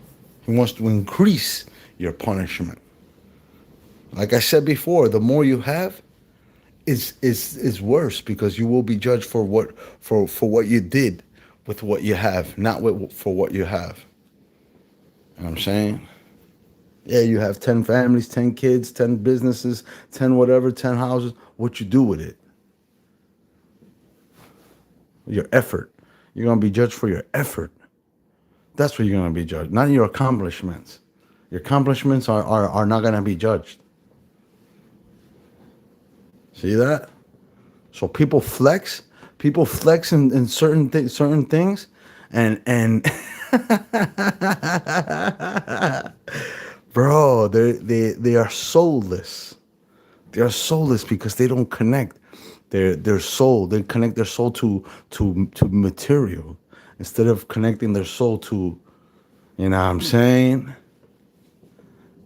he wants to increase your punishment. Like I said before, the more you have, is worse because you will be judged for what you did with what you have, not for what you have. You know what I'm saying? Yeah, you have 10 families, 10 kids, 10 businesses, 10 whatever, 10 houses. What you do with it? Your effort. You're going to be judged for your effort. That's what you're going to be judged, not your accomplishments. Your accomplishments are not going to be judged. See that? So people flex in certain things, and bro, they are soulless. They are soulless because they don't connect their soul. They connect their soul to material instead of connecting their soul to, you know what I'm saying?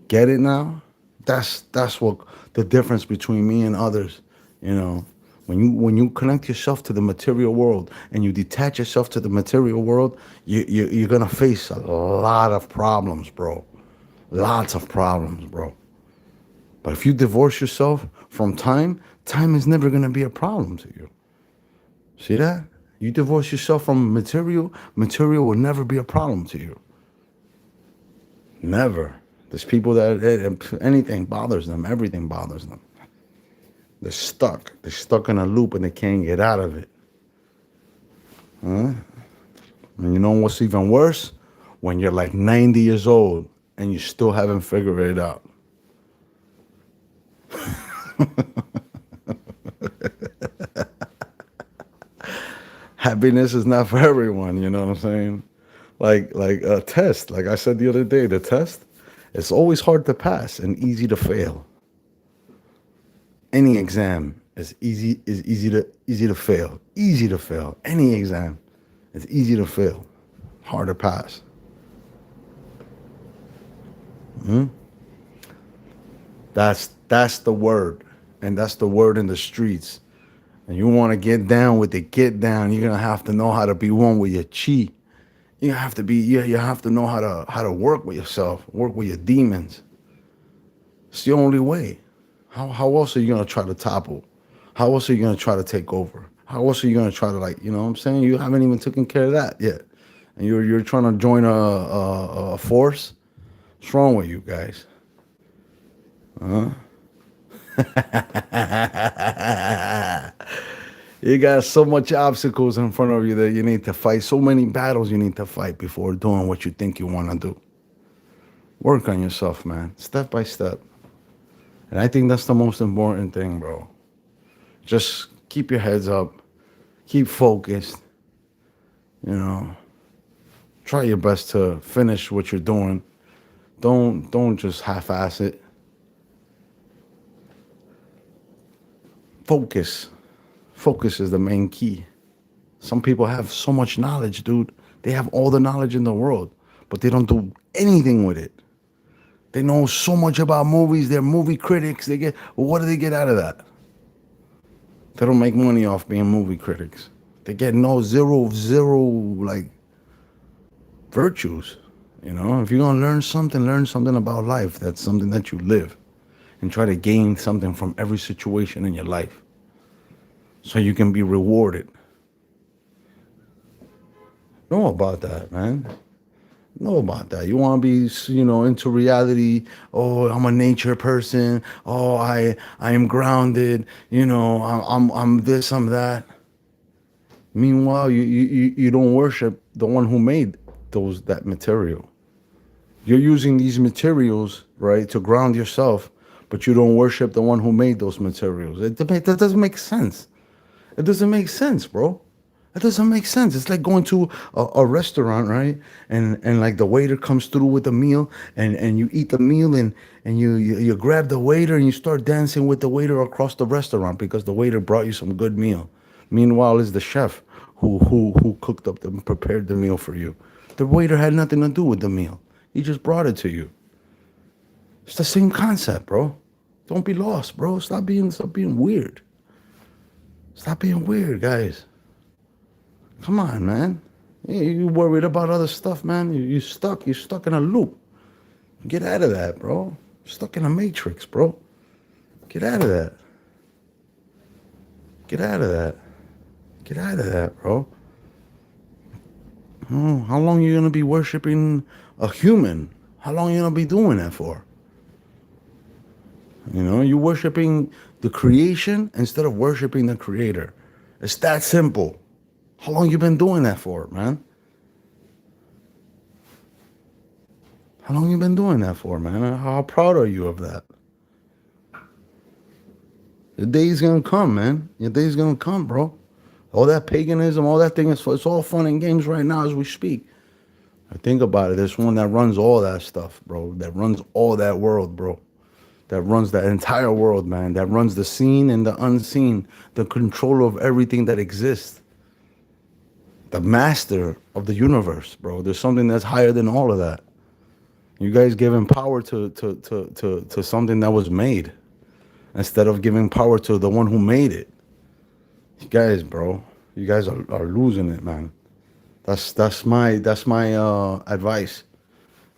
Get it now? That's what the difference between me and others, you know. When you connect yourself to the material world and you detach yourself to the material world, you're gonna face a lot of problems, bro. Lots of problems, bro. But if you divorce yourself from time, time is never gonna be a problem to you. See that? You divorce yourself from material, material will never be a problem to you. Never. There's people that anything bothers them, everything bothers them. They're stuck. They're stuck in a loop and they can't get out of it. Huh? And you know what's even worse? When you're like 90 years old and you still haven't figured it out. Happiness is not for everyone, you know what I'm saying? Like a test, like I said the other day, the test, it's always hard to pass and easy to fail. Any exam is easy to fail. Easy to fail. Any exam is easy to fail. Hard to pass. That's the word. And that's the word in the streets. And you want to get down with it, get down. You're gonna have to know how to be one with your chi. You have to be, you have to know how to work with yourself, work with your demons. It's the only way. How else are you gonna try to topple? How else are you gonna try to take over? How else are you gonna try to, like, you know what I'm saying? You haven't even taken care of that yet. And you're trying to join a force? What's wrong with you guys? Huh? You got so much obstacles in front of you that you need to fight. So many battles you need to fight before doing what you think you want to do. Work on yourself, man, step by step. And I think that's the most important thing, bro. Just keep your heads up. Keep focused. You know, try your best to finish what you're doing. Don't just half-ass it. Focus. Focus is the main key. Some people have so much knowledge, dude. They have all the knowledge in the world, but they don't do anything with it. They know so much about movies. They're movie critics. What do they get out of that? They don't make money off being movie critics. They get zero, like, virtues. You know, if you're going to learn something about life. That's something that you live. And try to gain something from every situation in your life, so you can be rewarded. Know about that, man. Know about that. You want to be, into reality. Oh, I'm a nature person. Oh, I am grounded. I'm this, I'm that. Meanwhile, you don't worship the one who made that material. You're using these materials, right, to ground yourself, but you don't worship the one who made those materials. That doesn't make sense. It doesn't make sense, bro. It doesn't make sense. It's like going to a restaurant, right? And like the waiter comes through with a meal, and you eat the meal, and you grab the waiter and you start dancing with the waiter across the restaurant because the waiter brought you some good meal. Meanwhile, it's the chef who cooked up and prepared the meal for you. The waiter had nothing to do with the meal. He just brought it to you. It's the same concept, bro. Don't be lost, bro. Stop being weird. Stop being weird, guys. Come on, man. You worried about other stuff, man. You're stuck in a loop. Get out of that, bro. Stuck in a matrix, bro. Get out of that. Get out of that. Get out of that, bro. Oh, how long are you going to be worshiping a human? How long are you going to be doing that for? You're worshiping the creation instead of worshiping the creator. It's that simple. How long you been doing that for, man? How long you been doing that for, man? How proud are you of that? The day's gonna come, man. Your day's gonna come, bro. All that paganism, all that thing, it's all fun and games right now as we speak. I think about it. There's one that runs all that stuff, bro. That runs all that world, bro. That runs that entire world, man. That runs the seen and the unseen. The controller of everything that exists. The master of the universe, bro. There's something that's higher than all of that. You guys giving power to something that was made instead of giving power to the one who made it. You guys, bro. You guys are losing it, man. That's my advice.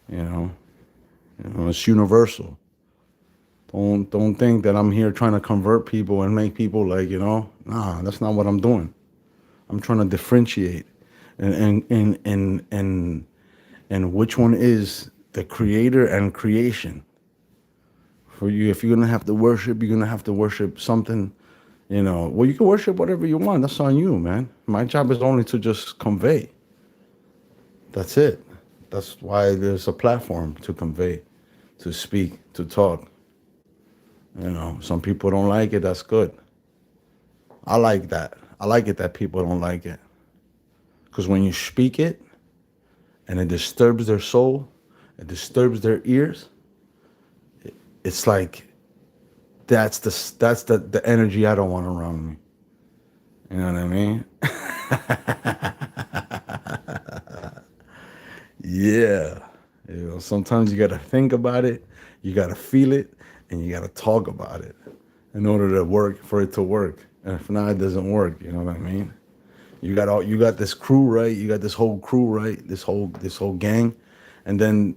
It's universal. Don't think that I'm here trying to convert people and make people like, nah, that's not what I'm doing. I'm trying to differentiate and which one is the creator and creation. For you, if you're gonna have to worship, you're gonna have to worship something. Well, you can worship whatever you want. That's on you, man. My job is only to just convey. That's it. That's why there's a platform to convey, to speak, to talk. Some people don't like it. That's good. I like that. I like it that people don't like it. Because when you speak it and it disturbs their soul, it disturbs their ears, it's like that's the energy I don't want around me. You know what I mean? Yeah. Sometimes you gotta think about it, you gotta feel it, and you gotta talk about it in order to work for it to work. And if not, it doesn't work. You know what I mean? You got this crew, right? You got this whole crew, right? This whole gang, and then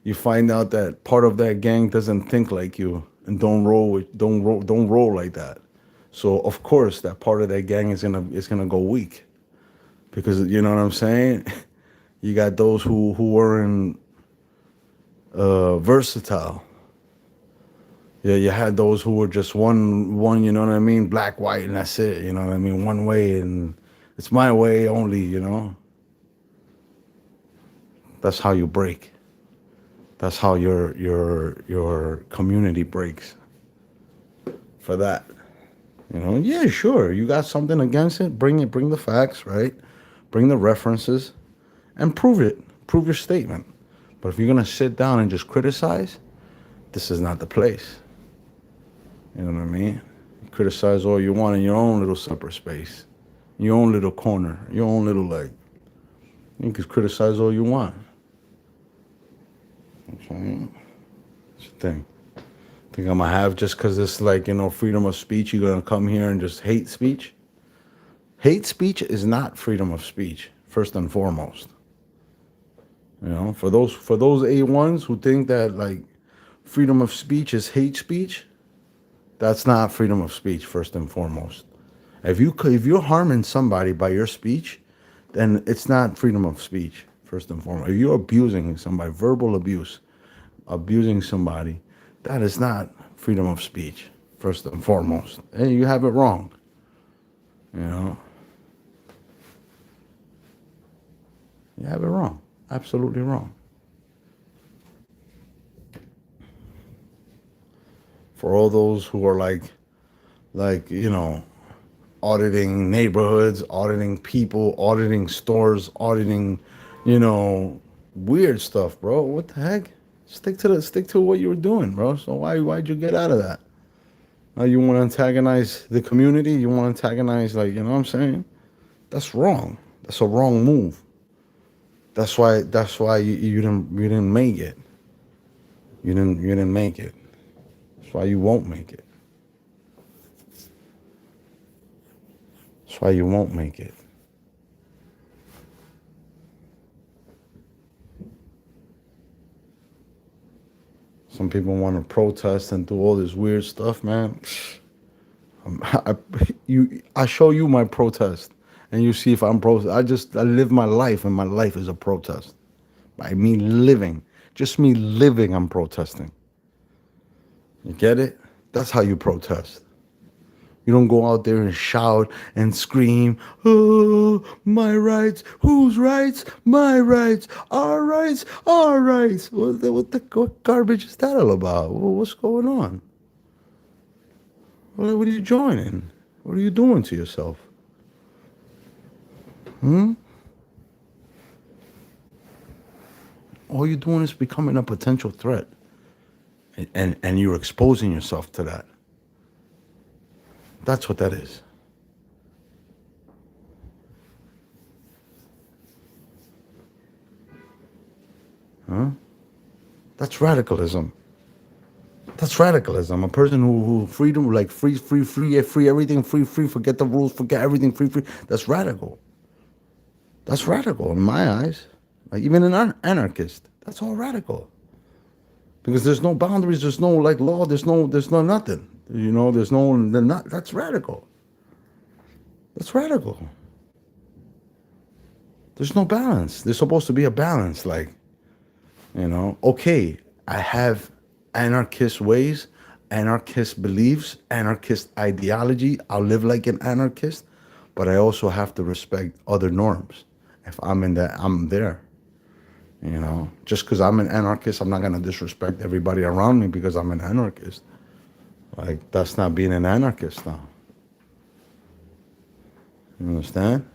you find out that part of that gang doesn't think like you and don't roll like that. So of course that part of that gang is gonna go weak, because you know what I'm saying. You got those who weren't versatile. Yeah, you had those who were just one, you know what I mean, black, white, and that's it. You know what I mean, one way, and it's my way only. That's how you break. That's how your community breaks. For that, yeah, sure. You got something against it? Bring it. Bring the facts, right? Bring the references, and prove it. Prove your statement. But if you're gonna sit down and just criticize, this is not the place. You know what I mean? You criticize all you want in your own little separate space, your own little corner, your own little leg. You can criticize all you want. Okay. That's the thing. Think I'm gonna have just because it's like, freedom of speech, you're gonna come here and just hate speech? Hate speech is not freedom of speech, first and foremost. For those A1s who think that like freedom of speech is hate speech, that's not freedom of speech, first and foremost. If you're harming somebody by your speech, then it's not freedom of speech, first and foremost. If you're abusing somebody, verbal abuse, abusing somebody, that is not freedom of speech, first and foremost. And you have it wrong. You have it wrong. Absolutely wrong. For all those who are like, auditing neighborhoods, auditing people, auditing stores, auditing, weird stuff, bro. What the heck? Stick to what you were doing, bro. So why'd you get out of that? Now you want to antagonize the community? You want to antagonize, like, you know what I'm saying? That's wrong. That's a wrong move. That's why you didn't make it. You didn't make it. That's why you won't make it. That's why you won't make it. Some people want to protest and do all this weird stuff, man. I show you my protest, and you see if I'm protest. I live my life, and my life is a protest. By me living, just me living, I'm protesting. You get it? That's how you protest. You don't go out there and shout and scream, oh, my rights, whose rights? My rights, our rights, our rights. What garbage is that all about? What's going on? What are you joining? What are you doing to yourself? All you're doing is becoming a potential threat. And you're exposing yourself to that. That's what that is. That's radicalism. That's radicalism. A person who freedom, like free everything, free, forget the rules, forget everything, free. That's radical. That's radical in my eyes. Like even an anarchist, that's all radical. Because there's no boundaries, there's no like law, there's no nothing. There's no, that's radical. That's radical. There's no balance. There's supposed to be a balance, like, Okay, I have anarchist ways, anarchist beliefs, anarchist ideology. I'll live like an anarchist, but I also have to respect other norms. If I'm in that, I'm there. Just because I'm an anarchist, I'm not gonna disrespect everybody around me because I'm an anarchist. Like that's not being an anarchist now. You understand?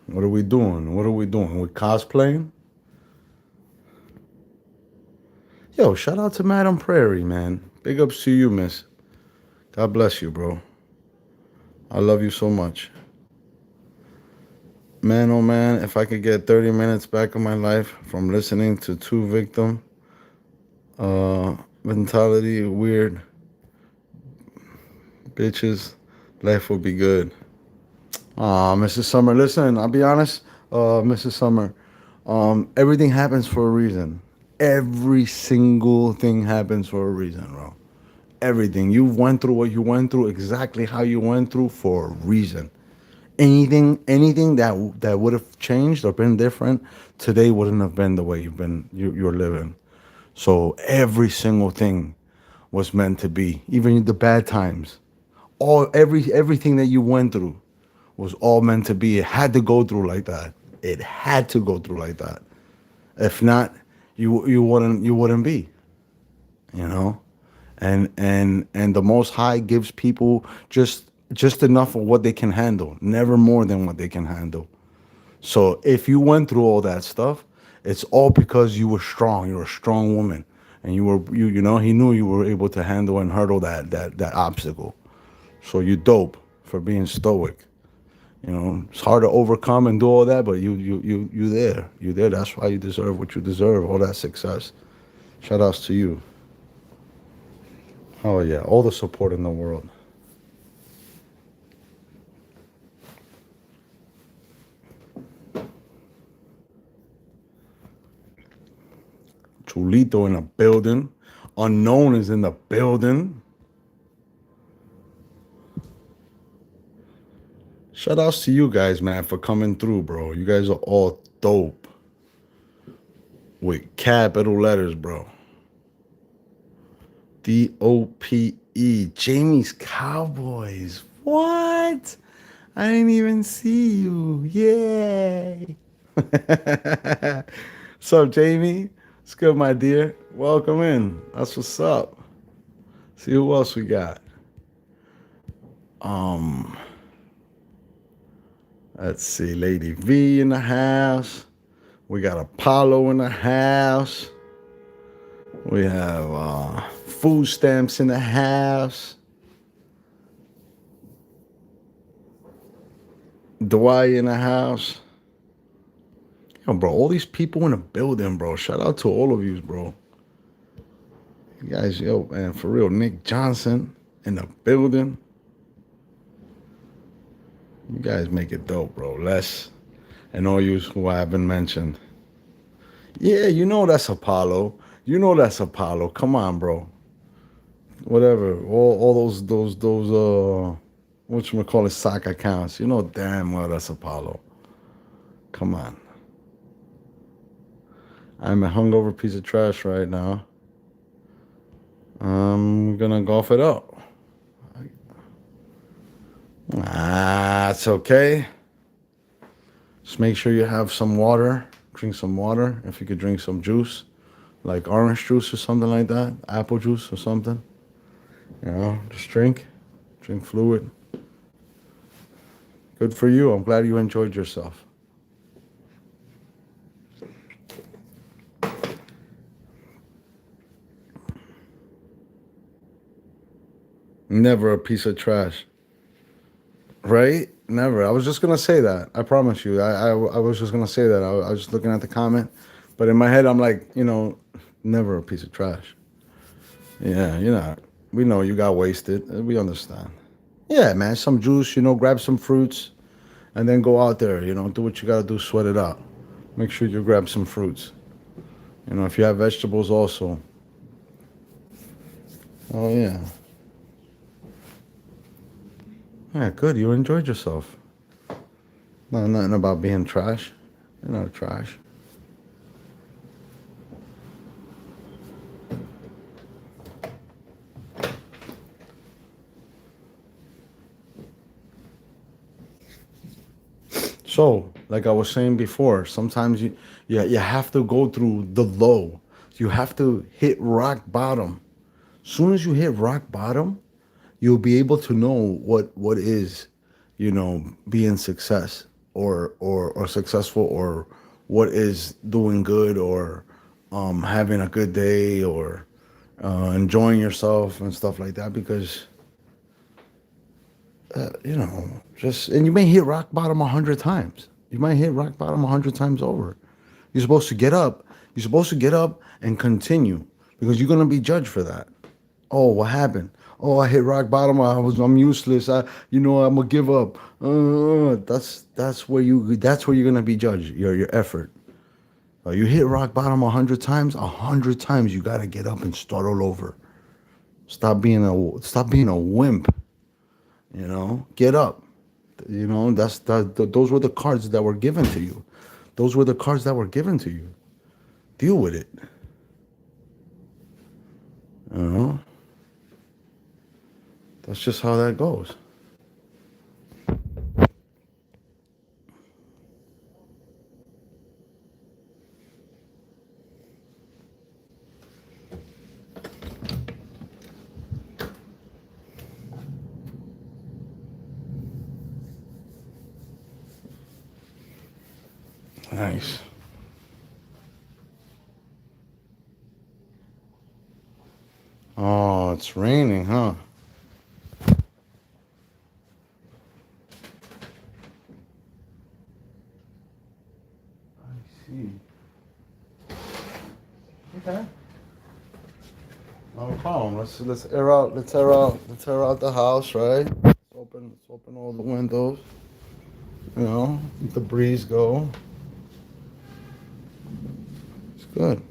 What are we doing? What are we doing? We cosplaying? Yo, shout out to Madam Prairie, man. Big ups to you, miss. God bless you, bro. I love you so much. Man, oh man, if I could get 30 minutes back of my life from listening to two victim mentality, weird bitches, life would be good. Mrs. Summer, listen, I'll be honest, Mrs. Summer, everything happens for a reason. Every single thing happens for a reason, bro. Everything. You went through what you went through, exactly how you went through for a reason. Anything that would have changed or been different today wouldn't have been the way you're living. So every single thing was meant to be, even the bad times. Everything that you went through was all meant to be. It had to go through like that. It had to go through like that. If not, you wouldn't be, you know? And the Most High gives people just enough of what they can handle, never more than what they can handle. So if you went through all that stuff, it's all because you were strong. You're a strong woman, and he knew you were able to handle and hurdle that obstacle. So you dope for being stoic. It's hard to overcome and do all that, but you there. You there. That's why you deserve what you deserve. All that success. Shout outs to you. Oh yeah, all the support in the world. Chulito in the building. Unknown is in the building. Shout outs to you guys, man, for coming through, bro. You guys are all dope. With capital letters, bro. DOPE. Jamie's Cowboys. What? I didn't even see you. Yay. What's up, Jamie? It's good, my dear. Welcome in. That's what's up. See who else we got. Um, let's see, Lady V in the house. We got Apollo in the house. We have food stamps in the house. Dwight in the house. Yo, bro, all these people in the building, bro. Shout out to all of you, bro. You guys, yo, man, for real. Nick Johnson in the building. You guys make it dope, bro. Les and all you who haven't mentioned. Yeah, you know that's Apollo. You know that's Apollo. Come on, bro. Whatever. All those whatchamacallit sock accounts. You know damn well that's Apollo. Come on. I'm a hungover piece of trash right now. I'm gonna golf it up. It's okay. Just make sure you have some water. Drink some water. If you could drink some juice, like orange juice or something like that, apple juice or something. Just drink fluid. Good for you. I'm glad you enjoyed yourself. Never a piece of trash. Right? Never. I was just gonna say that. I promise you. I was just gonna say that. I was just looking at the comment, but in my head I'm like, never a piece of trash. Yeah, we know you got wasted. We understand. Yeah, man. Some juice. Grab some fruits, and then go out there. Do what you gotta do. Sweat it out. Make sure you grab some fruits. If you have vegetables also. Oh yeah. Yeah, good. You enjoyed yourself. No, nothing about being trash. You're not trash. So, like I was saying before, sometimes you have to go through the low. You have to hit rock bottom. Soon as you hit rock bottom, you'll be able to know what is, being or successful, or what is doing good, or having a good day, or enjoying yourself and stuff like that. Because just, and you may hit rock bottom 100 times. You might hit rock bottom 100 times over. You're supposed to get up. You're supposed to get up and continue, because you're gonna be judged for that. Oh, what happened? Oh, I hit rock bottom. I'm useless. I'm gonna give up. That's where you're gonna be judged. Your effort. You hit rock bottom 100 times. 100 times you gotta get up and start all over. Stop being a wimp. Get up. Those were the cards that were given to you. Those were the cards that were given to you. Deal with it. You know. That's just how that goes. Nice. Oh, it's raining, huh? I see. Okay. No problem. Let's air out the house, right? Let's open all the windows. Let the breeze go. It's good.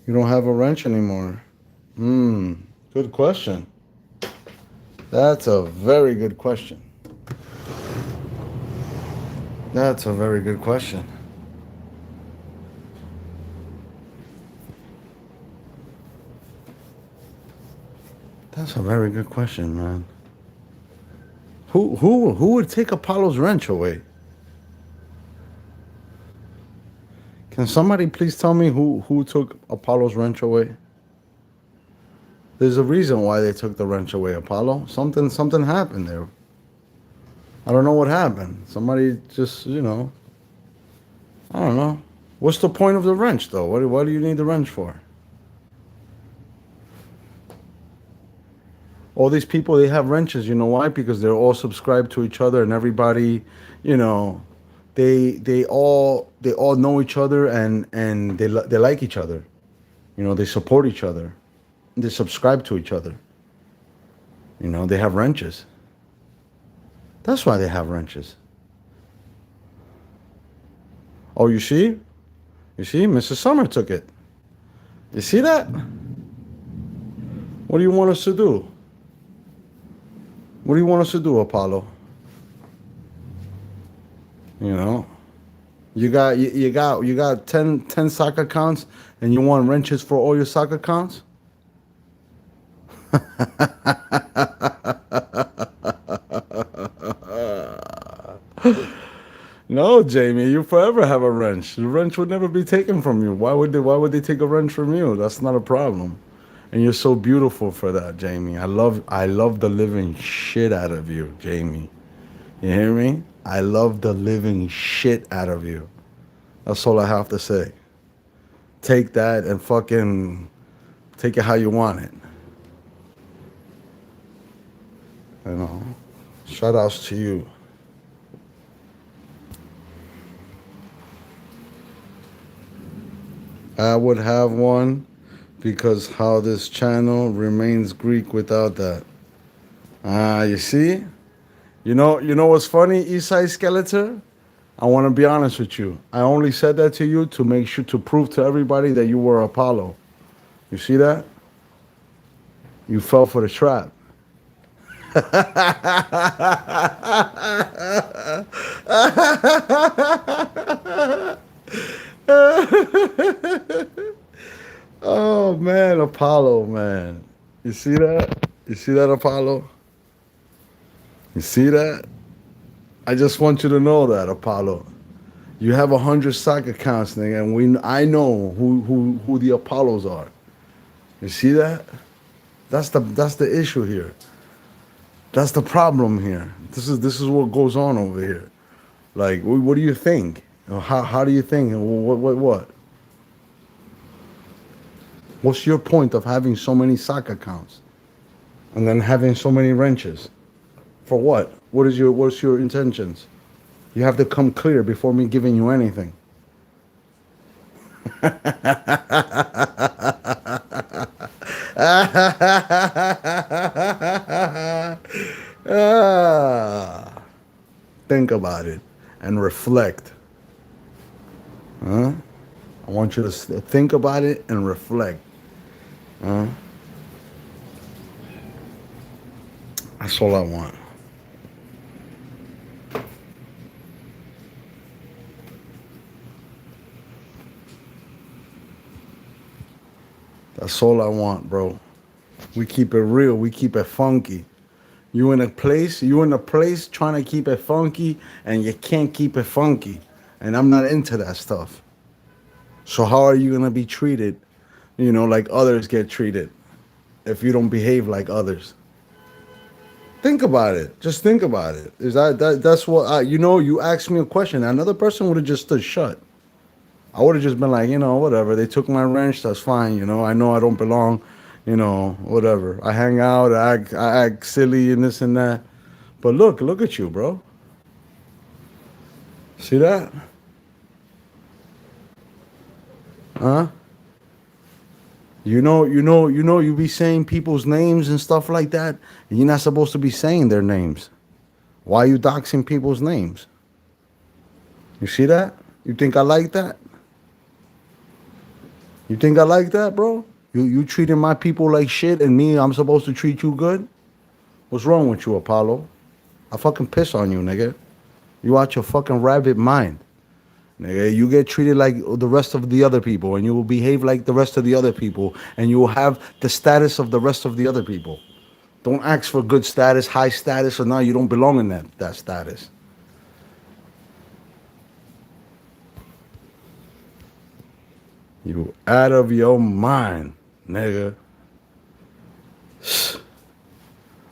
You don't have a wrench anymore. Good question. That's a very good question. That's a very good question. That's a very good question, man. Who would take Apollo's wrench away? Can somebody please tell me who took Apollo's wrench away? There's a reason why they took the wrench away, Apollo. Something happened there. I don't know what happened. Somebody just, I don't know. What's the point of the wrench, though? What do you need the wrench for? All these people, they have wrenches. You know why? Because they're all subscribed to each other, and everybody, they all know each other, and they like each other. They support each other. They subscribe to each other. They have wrenches. That's why they have wrenches. Oh, you see? Mrs. Summer took it. You see that? What do you want us to do? What do you want us to do, Apollo? You got 10 soccer accounts, and you want wrenches for all your soccer accounts? No, Jamie, you forever have a wrench. The wrench would never be taken from you. Why would they take a wrench from you? That's not a problem. And you're so beautiful for that, Jamie. I love the living shit out of you, Jamie. You hear me? I love the living shit out of you. That's all I have to say. Take that and fucking take it how you want it. Shout outs to you. I would have one, because how this channel remains Greek without that. You see? You know what's funny, Eastside Skeletor? I want to be honest with you. I only said that to you to make sure to prove to everybody that you were Apollo. You see that? You fell for the trap. Oh man, Apollo, man. You see that? You see that, Apollo? You see that? I just want you to know that, Apollo. You have 100 stock accounts, nigga, and I know who the Apollos are. You see that? That's the issue here. That's the problem here. This is what goes on over here. Like, what do you think? How do you think? What? What's your point of having so many stock accounts, and then having so many wrenches? For what? What's your intentions? You have to come clear before me giving you anything. Ah, think about it and reflect. Huh? I want you to think about it and reflect. Huh? That's all I want. That's all I want, bro. We keep it real. We keep it funky. You in a place trying to keep it funky, and you can't keep it funky. And I'm not into that stuff. So how are you gonna be treated, like others get treated, if you don't behave like others? Think about it. Just think about it. Is that's what you asked me a question. Another person would have just stood shut. I would have just been like, whatever. They took my wrench. That's fine. I know I don't belong. Whatever. I hang out. I act silly and this and that. But look at you, bro. See that? Huh? You be saying people's names and stuff like that, and you're not supposed to be saying their names. Why are you doxing people's names? You see that? You think I like that? You think I like that, bro? You treating my people like shit, and me, I'm supposed to treat you good? What's wrong with you, Apollo? I fucking piss on you, nigga. You out your fucking rabbit mind. Nigga, you get treated like the rest of the other people, and you will behave like the rest of the other people, and you will have the status of the rest of the other people. Don't ask for good status, high status, or now you don't belong in that status. You out of your mind, nigga.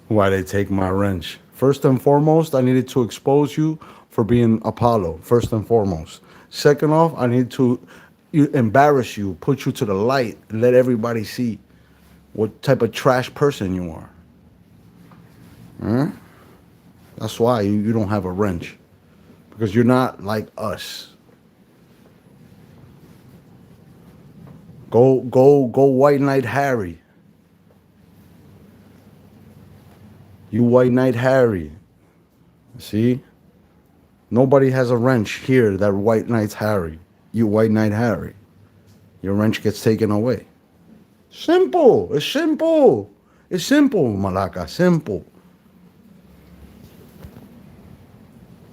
Why they take my wrench? First and foremost, I needed to expose you for being Apollo, first and foremost. Second off, I need to embarrass you, put you to the light, and let everybody see what type of trash person you are. Huh? That's why you don't have a wrench. Because you're not like us. Go White Knight Harry. You White Knight Harry. See? Nobody has a wrench here that White Knight's Harry. You White Knight Harry. Your wrench gets taken away. Simple. It's simple. It's simple, Malaka. Simple.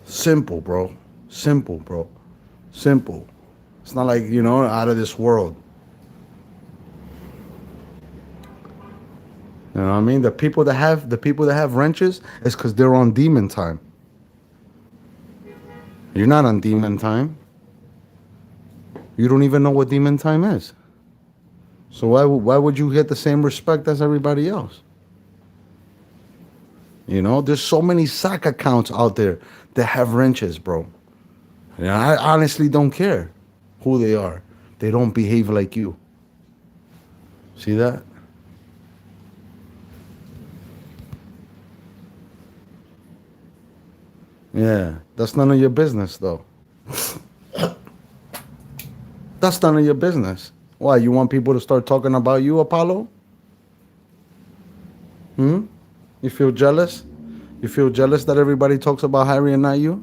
Simple, bro. Simple, bro. Simple. It's not like, out of this world. You know what I mean? The people that have wrenches is because they're on demon time. You're not on demon time. You don't even know what demon time is. So why would you get the same respect as everybody else? There's so many sock accounts out there that have wrenches, bro. I honestly don't care who they are. They don't behave like you. See that? Yeah, that's none of your business, though. That's none of your business. Why, you want people to start talking about you, Apollo? You feel jealous? You feel jealous that everybody talks about Harry and not you?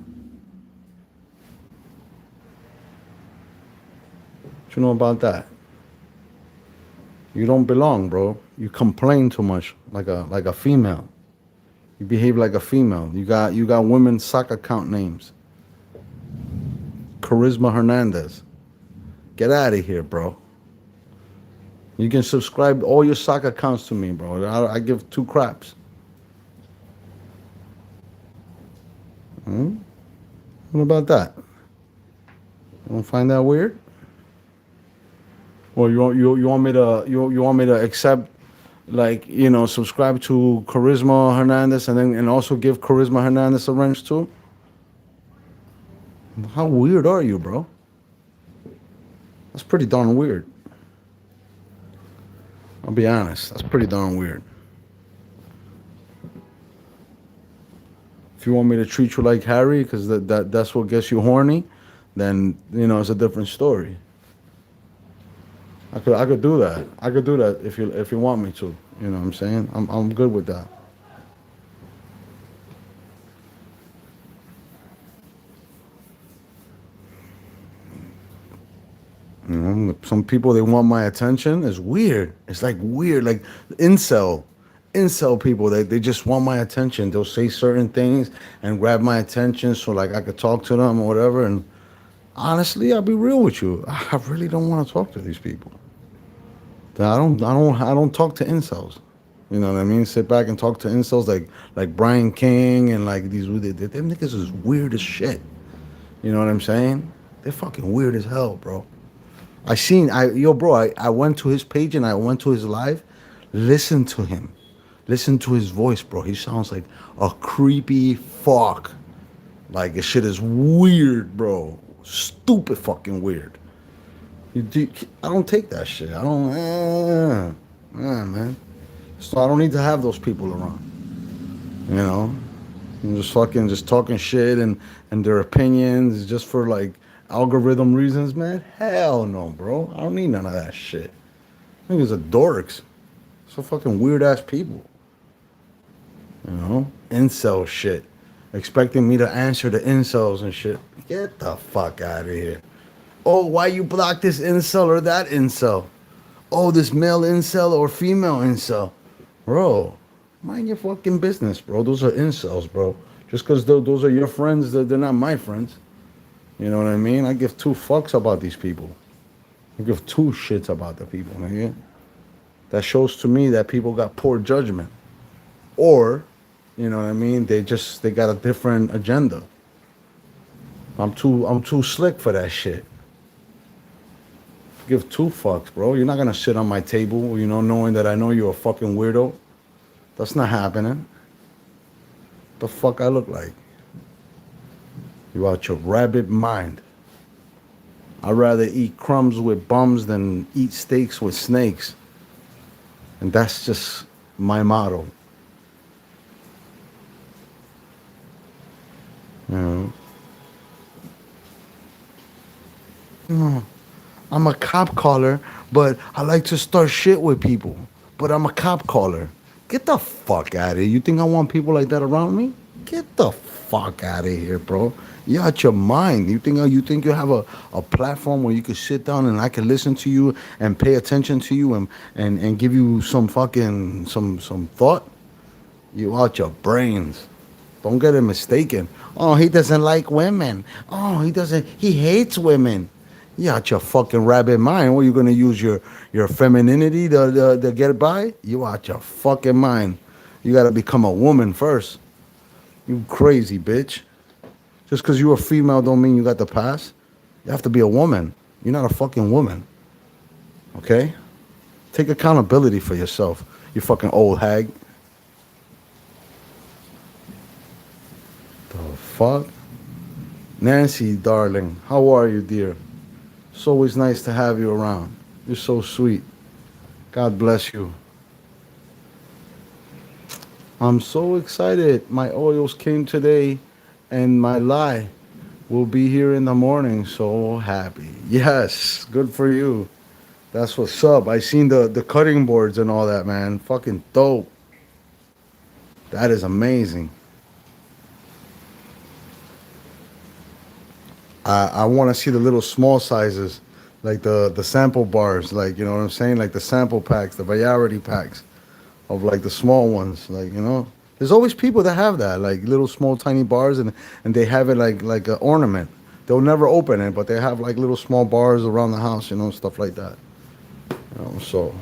What you know about that? You don't belong, bro. You complain too much, like a female. You behave like a female. You got women's sock account names. Charisma Hernandez. Get out of here, bro. You can subscribe all your sock accounts to me, bro. I give two craps. Hmm? What about that? You don't find that weird? Or you want me to you want me to accept, like, subscribe to Charisma Hernandez and also give Charisma Hernandez a wrench too? How weird are you, bro? That's pretty darn weird. I'll be honest. That's pretty darn weird. If you want me to treat you like Harry, because that's what gets you horny, then it's a different story. I could do that. I could do that if you want me to. You know what I'm saying? I'm good with that. Some people, they want my attention. It's weird. It's like weird, like incel people. They just want my attention. They'll say certain things and grab my attention so like I could talk to them or whatever. And honestly, I'll be real with you. I really don't want to talk to these people. I don't talk to incels. You know what I mean? Sit back and talk to incels like Brian King and like these. Them niggas is weird as shit. You know what I'm saying? They're fucking weird as hell, bro. Bro, I went to his page and I went to his live. Listen to him. Listen to his voice, bro. He sounds like a creepy fuck. Like, this shit is weird, bro. Stupid fucking weird. I don't take that shit. I don't, man. So I don't need to have those people around. You know? And just talking shit and their opinions just for like algorithm reasons, man. Hell no, bro. I don't need none of that shit. Niggas are dorks. So fucking weird ass people. You know? Incel shit. Expecting me to answer the incels and shit. Get the fuck out of here. Oh, why you block this incel or that incel? Oh, this male incel or female incel. Bro, mind your fucking business, bro. Those are incels, bro. Just because those are your friends, they're not my friends. You know what I mean? I give two fucks about these people. I give two shits about the people, nigga. That shows to me that people got poor judgment. Or, you know what I mean? They got a different agenda. I'm too slick for that shit. Give two fucks, bro. You're not gonna sit on my table, knowing that I know you're a fucking weirdo. That's not happening. The fuck I look like? You out your rabbit mind. I'd rather eat crumbs with bums than eat steaks with snakes. And that's just my motto. You know? No. I'm a cop caller, but I like to start shit with people. But I'm a cop caller. Get the fuck out of here. You think I want people like that around me? Get the fuck out of here, bro. You're out your mind. You think you have a platform where you can sit down and I can listen to you and pay attention to you and give you some fucking some thought? You out your brains. Don't get it mistaken. Oh, he doesn't like women. Oh, he hates women. You out your fucking rabbit mind. What, are you gonna use your femininity to get by? You out your fucking mind. You gotta become a woman first. You crazy bitch. Just because you're a female don't mean you got the pass. You have to be a woman. You're not a fucking woman. Okay? Take accountability for yourself, you fucking old hag. The fuck? Nancy, darling, how are you, dear? It's always nice to have you around. You're so sweet. God bless you. I'm so excited. My oils came today and my lye will be here in the morning. So happy. Yes, good for you. That's what's up. I seen the cutting boards and all that, man. Fucking dope. That is amazing. I want to see the little small sizes, like the sample bars, like, you know what I'm saying, like the sample packs, the variety packs of like the small ones, like, There's always people that have that, like little small tiny bars, and they have it like an ornament. They'll never open it, but they have like little small bars around the house, stuff like that. So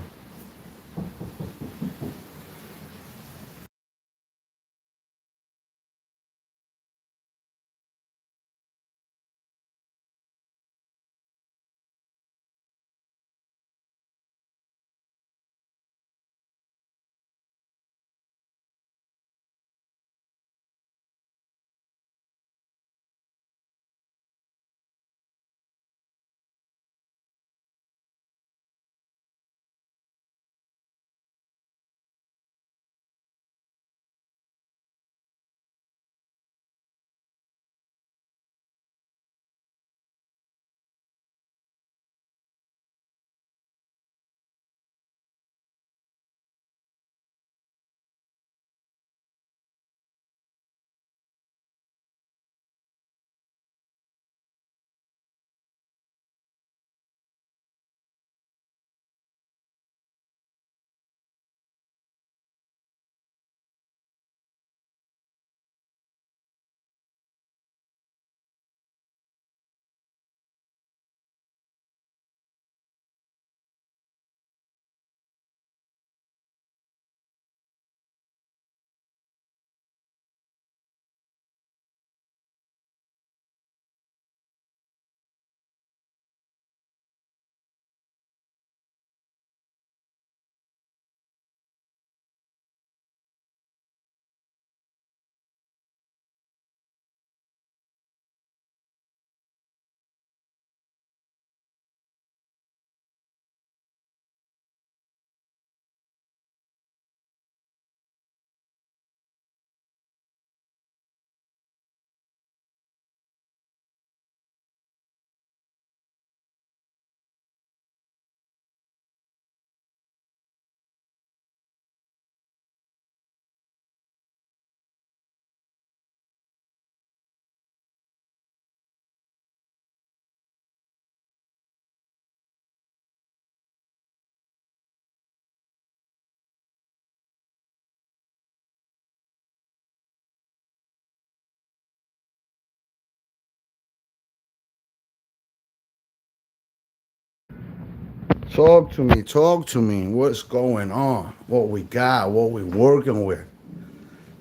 talk to me, talk to me. What's going on? What we got? What we working with?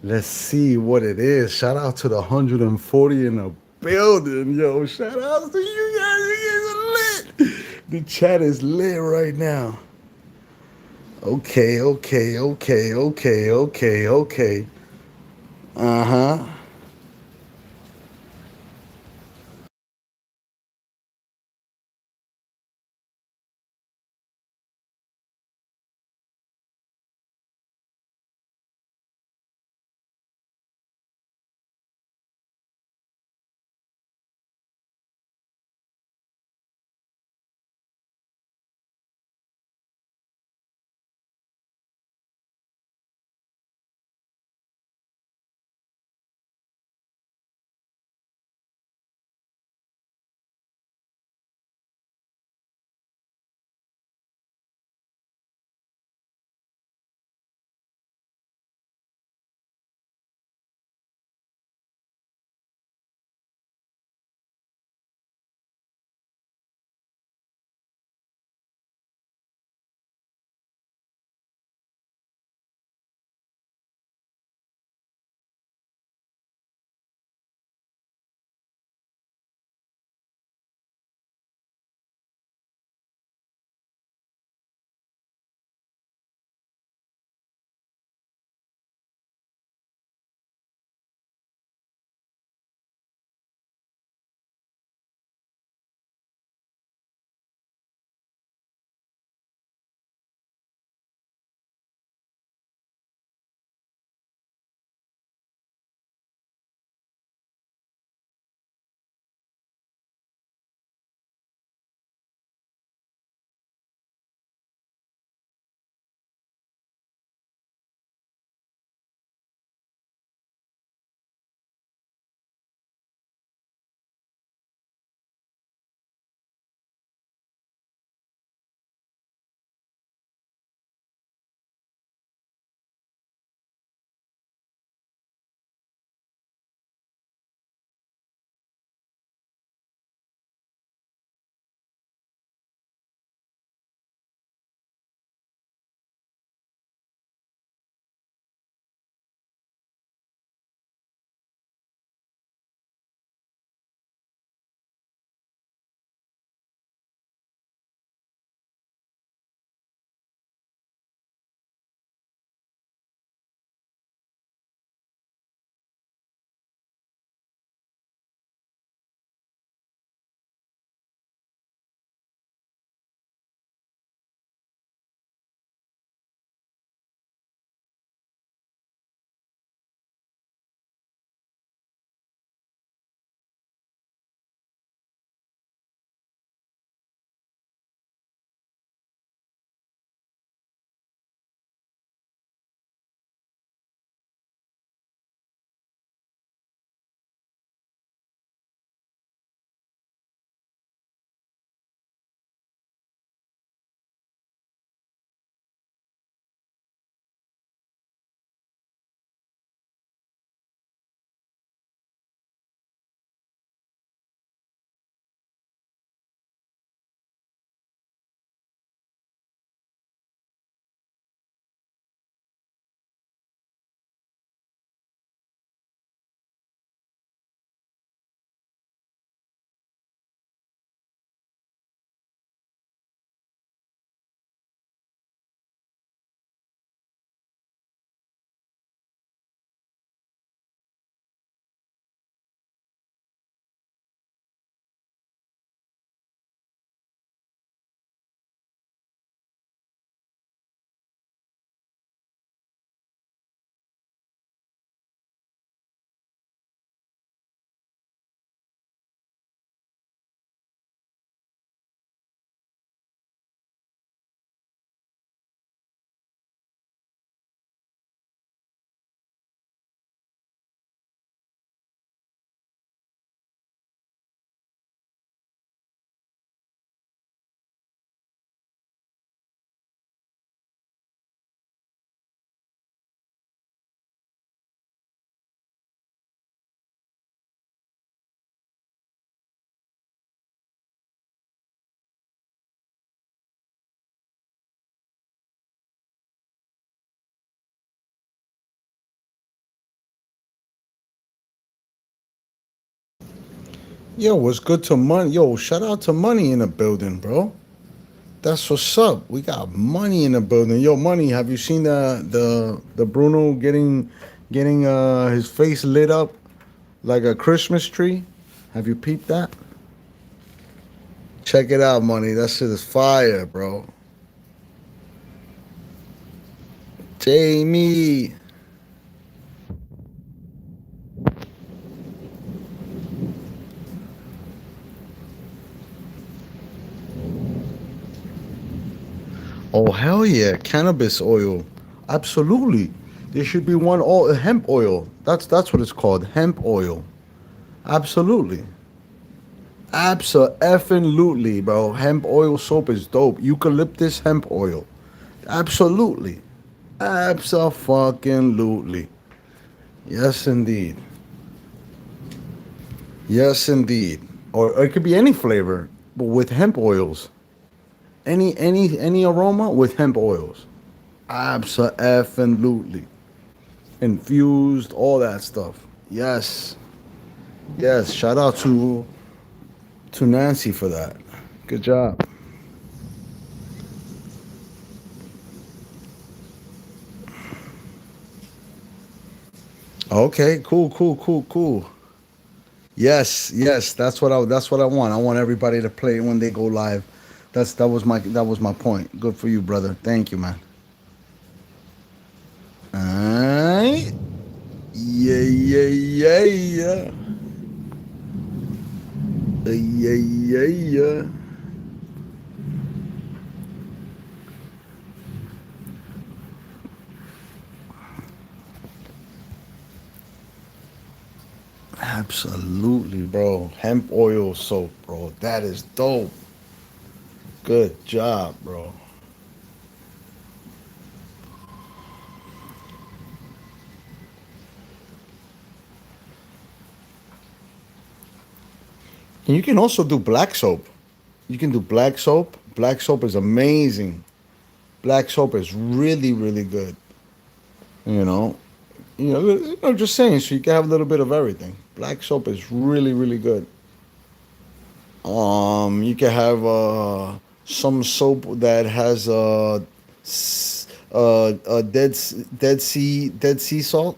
Let's see what it is. Shout out to the 140 in the building, yo. Shout out to you guys. You guys are lit. The chat is lit right now. Okay, okay, okay, okay, okay, okay. Uh huh. Yo, what's good to money? Yo, shout out to money in the building, bro. That's what's up. We got money in the building. Yo, money. Have you seen the Bruno getting his face lit up like a Christmas tree? Have you peeped that? Check it out, money. That shit is fire, bro. Jamie. Oh hell yeah, cannabis oil. Absolutely. There should be one all hemp oil. That's what it's called. Hemp oil. Absolutely. Absolutely, bro. Hemp oil soap is dope. Eucalyptus hemp oil. Absolutely. Absolutely. Yes, indeed. Yes, indeed. Or it could be any flavor, but with hemp oils. Any aroma with hemp oils. Absolutely. Infused, all that stuff. Yes. Yes. Shout out to Nancy for that. Good job. Okay, cool, cool, cool, cool. Yes, yes, that's what I want. I want everybody to play when they go live. That was my point. Good for you, brother. Thank you, man. Alright. Yeah, yeah, yeah, yeah. Yeah, yeah, yeah. Absolutely, bro. Hemp oil soap, bro. That is dope. Good job, bro. And you can also do black soap. You can do black soap. Black soap is amazing. Black soap is really, really good. You know, just saying, so you can have a little bit of everything. Black soap is really, really good. You can have some soap that has dead sea salt.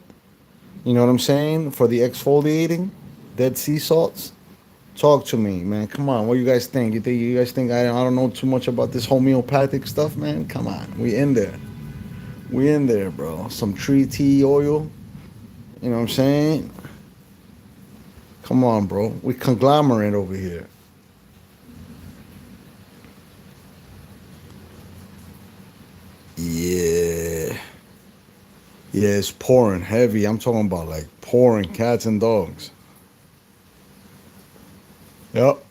You know what I'm saying for the exfoliating, dead sea salts. Talk to me, man. Come on, what do you guys think? You guys think I don't know too much about this homeopathic stuff, man? Come on, we in there. We in there, bro. Some tree tea oil. You know what I'm saying? Come on, bro. We conglomerate over here. Yeah. Yeah, it's pouring heavy. I'm talking about like pouring cats and dogs. Yep.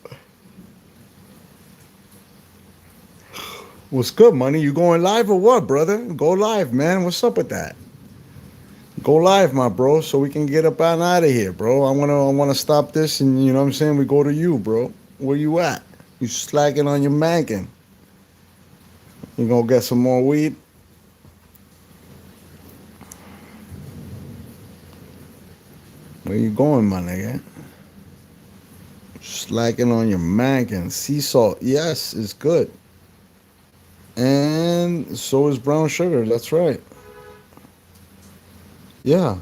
What's good, money? You going live or what, brother? Go live, man. What's up with that? Go live, my bro, so we can get up and out of here, bro. I wanna stop this, and you know what I'm saying. We go to you, bro. Where you at? You slacking on your mankin'? You gonna get some more weed? Where you going, my nigga? Slacking on your mankin'. Sea salt, yes, it's good, and so is brown sugar. That's right. Yeah,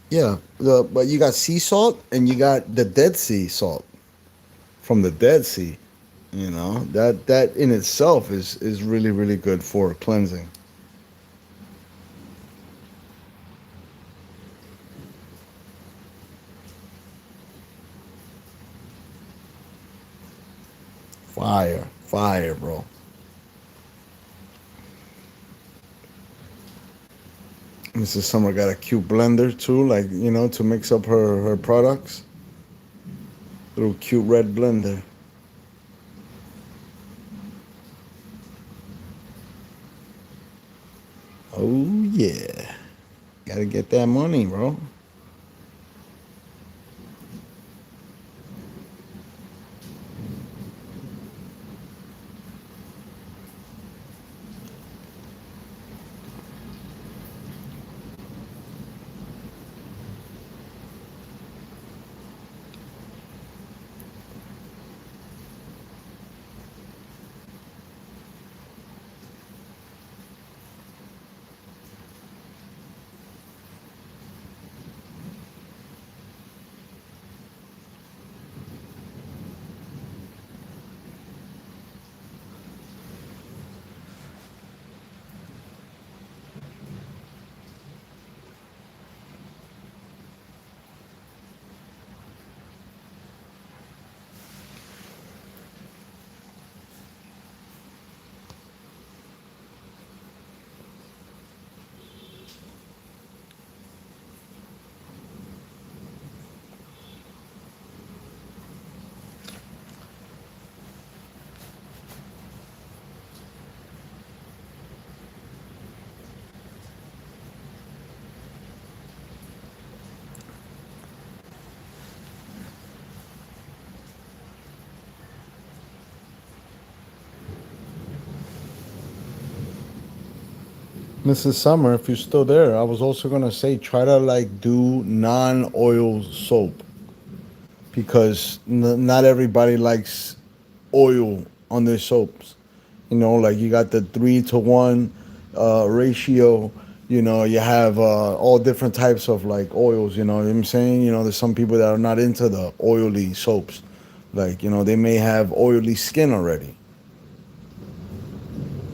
yeah. But you got sea salt, and you got the Dead Sea salt from the Dead Sea. You know that in itself is really really good for cleansing. Fire, fire, bro. Mrs. Summer got a cute blender too, like to mix up her products. Little cute red blender. Oh yeah, gotta get that money, bro. Mrs. Summer, if you're still there, I was also gonna say try to like do non-oil soap because not everybody likes oil on their soaps. You know, like you got the 3-to-1 ratio. You know, you have all different types of like oils. You know what I'm saying? You know, there's some people that are not into the oily soaps. Like, you know, they may have oily skin already.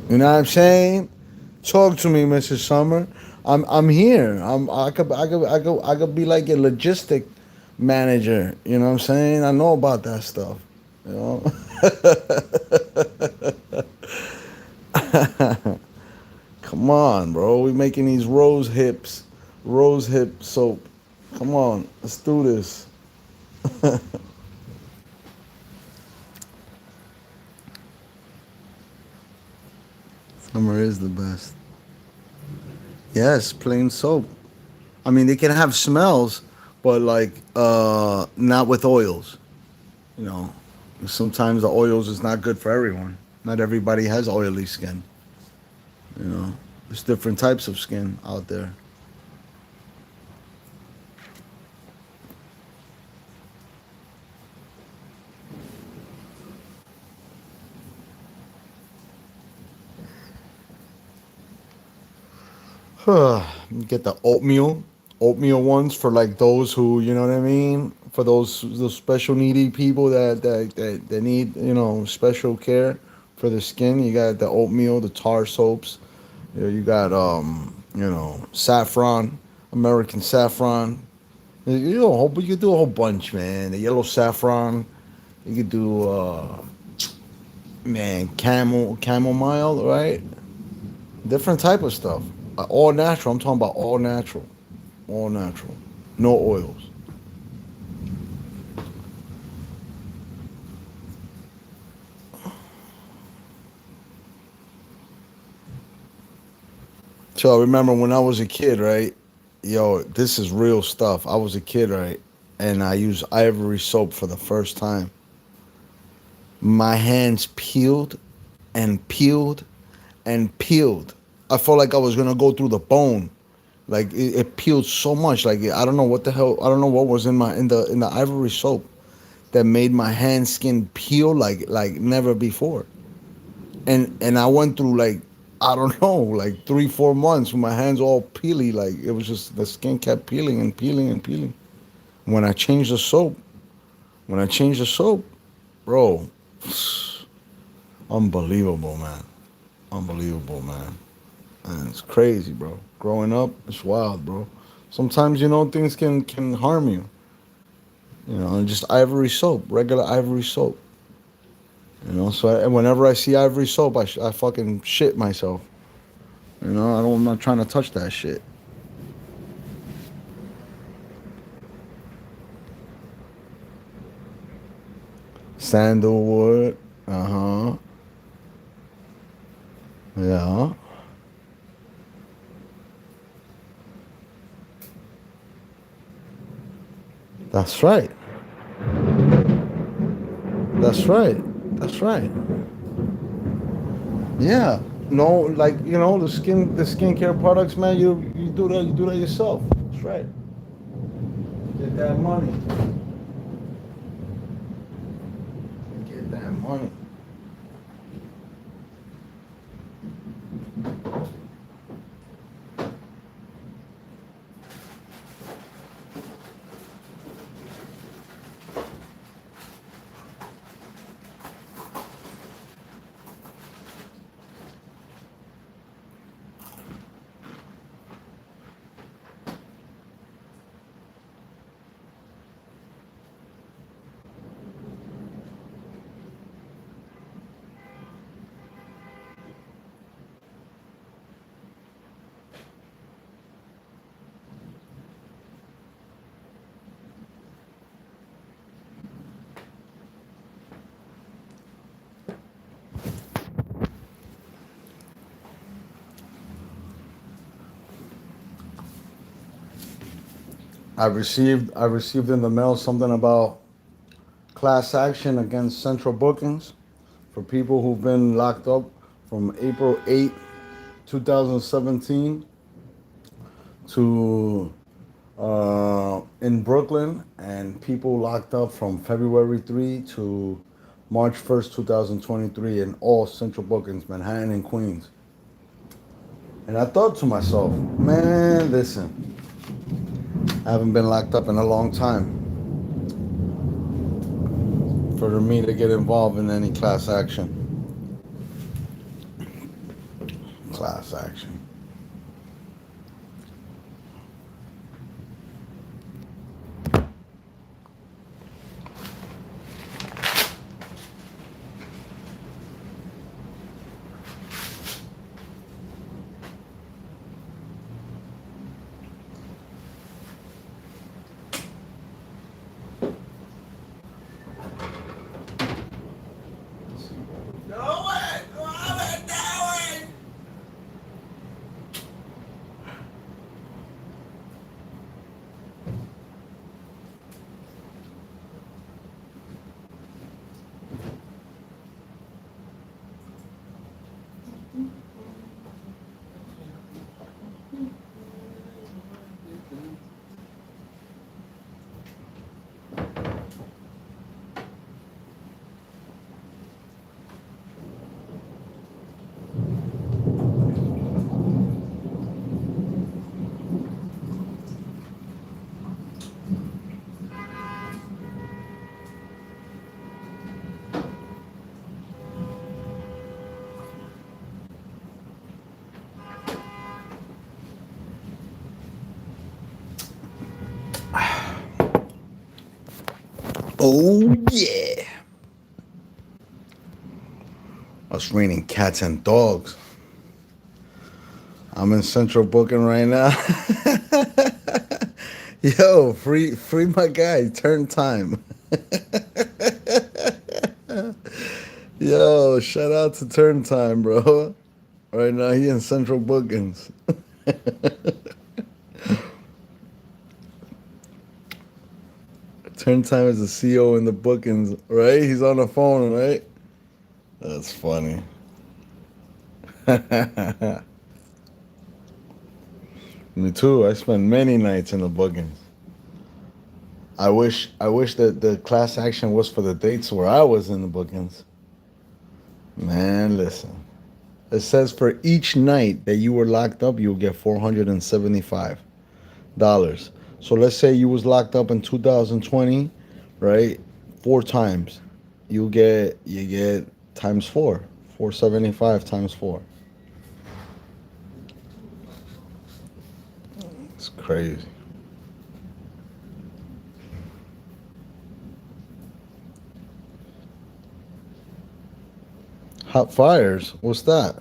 You know what I'm saying? Talk to me, Mrs. Summer. I'm here. I could be like a logistic manager. You know what I'm saying? I know about that stuff. You know. Come on, bro. We making these rose hip soap. Come on, let's do this. Summer is the best. Yes, plain soap. I mean, they can have smells, but like not with oils. You know, sometimes the oils is not good for everyone. Not everybody has oily skin. You know, there's different types of skin out there. Get the oatmeal ones for like those who, you know what I mean, for those special needy people that need, you know, special care for the skin. You got the oatmeal, the tar soaps. You got you know, saffron, American saffron. You could do a whole bunch, man. The yellow saffron. You could do man, chamomile, right? Different type of stuff. All natural. I'm talking about all natural. All natural. No oils. So I remember when I was a kid, right? Yo, this is real stuff. I was a kid, right? And I used ivory soap for the first time. My hands peeled and peeled and peeled. I felt like I was gonna go through the bone. Like it peeled so much. Like I don't know what the hell. I don't know what was in the ivory soap that made my hand skin peel like never before. And I went through like I don't know like 3-4 months with my hands all peely. Like it was just the skin kept peeling and peeling and peeling. When I changed the soap, when I changed the soap, bro, unbelievable, man. Unbelievable, man. And it's crazy, bro. Growing up, it's wild, bro. Sometimes you know things can harm you. You know, and just ivory soap, regular ivory soap. You know, so whenever I see ivory soap, I fucking shit myself. You know, I'm not trying to touch that shit. Sandalwood. Uh huh. Yeah. That's right. That's right. That's right. Yeah. No, like you know, the skincare products, man. You do that yourself. That's right. Get that money. Get that money. I received in the mail something about class action against central bookings for people who've been locked up from April 8th 2017 to in Brooklyn, and people locked up from February 3 to March 1st, 2023 in all central bookings, Manhattan and Queens. And I thought to myself, man, listen, I haven't been locked up in a long time for me to get involved in any class action. Class action. Oh yeah. It's raining cats and dogs. I'm in central booking right now. Yo, free my guy, turn time. Yo, shout out to turn time, bro. Right now he in central bookings. Turn time is the CEO in the bookings, right? He's on the phone, right? That's funny. Me too. I spend many nights in the bookings. I wish that the class action was for the dates where I was in the bookings. Man, listen. It says for each night that you were locked up, you'll get $475. So let's say you was locked up in 2020, right? 4 times. You get times four. 475 times four. It's crazy. Hot fryers. What's that?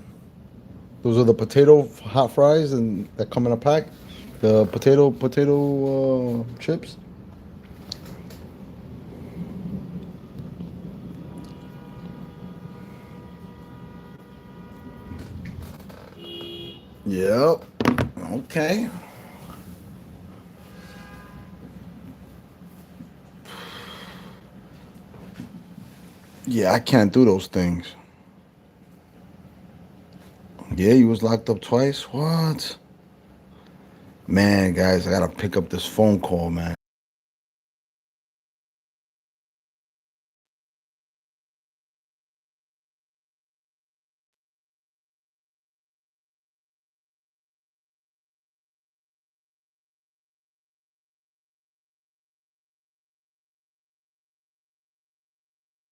Those are the potato hot fries and that come in a pack. The potato chips. Yep. Okay. Yeah, I can't do those things. Yeah, you was locked up twice. What? Man, guys, I gotta pick up this phone call, man.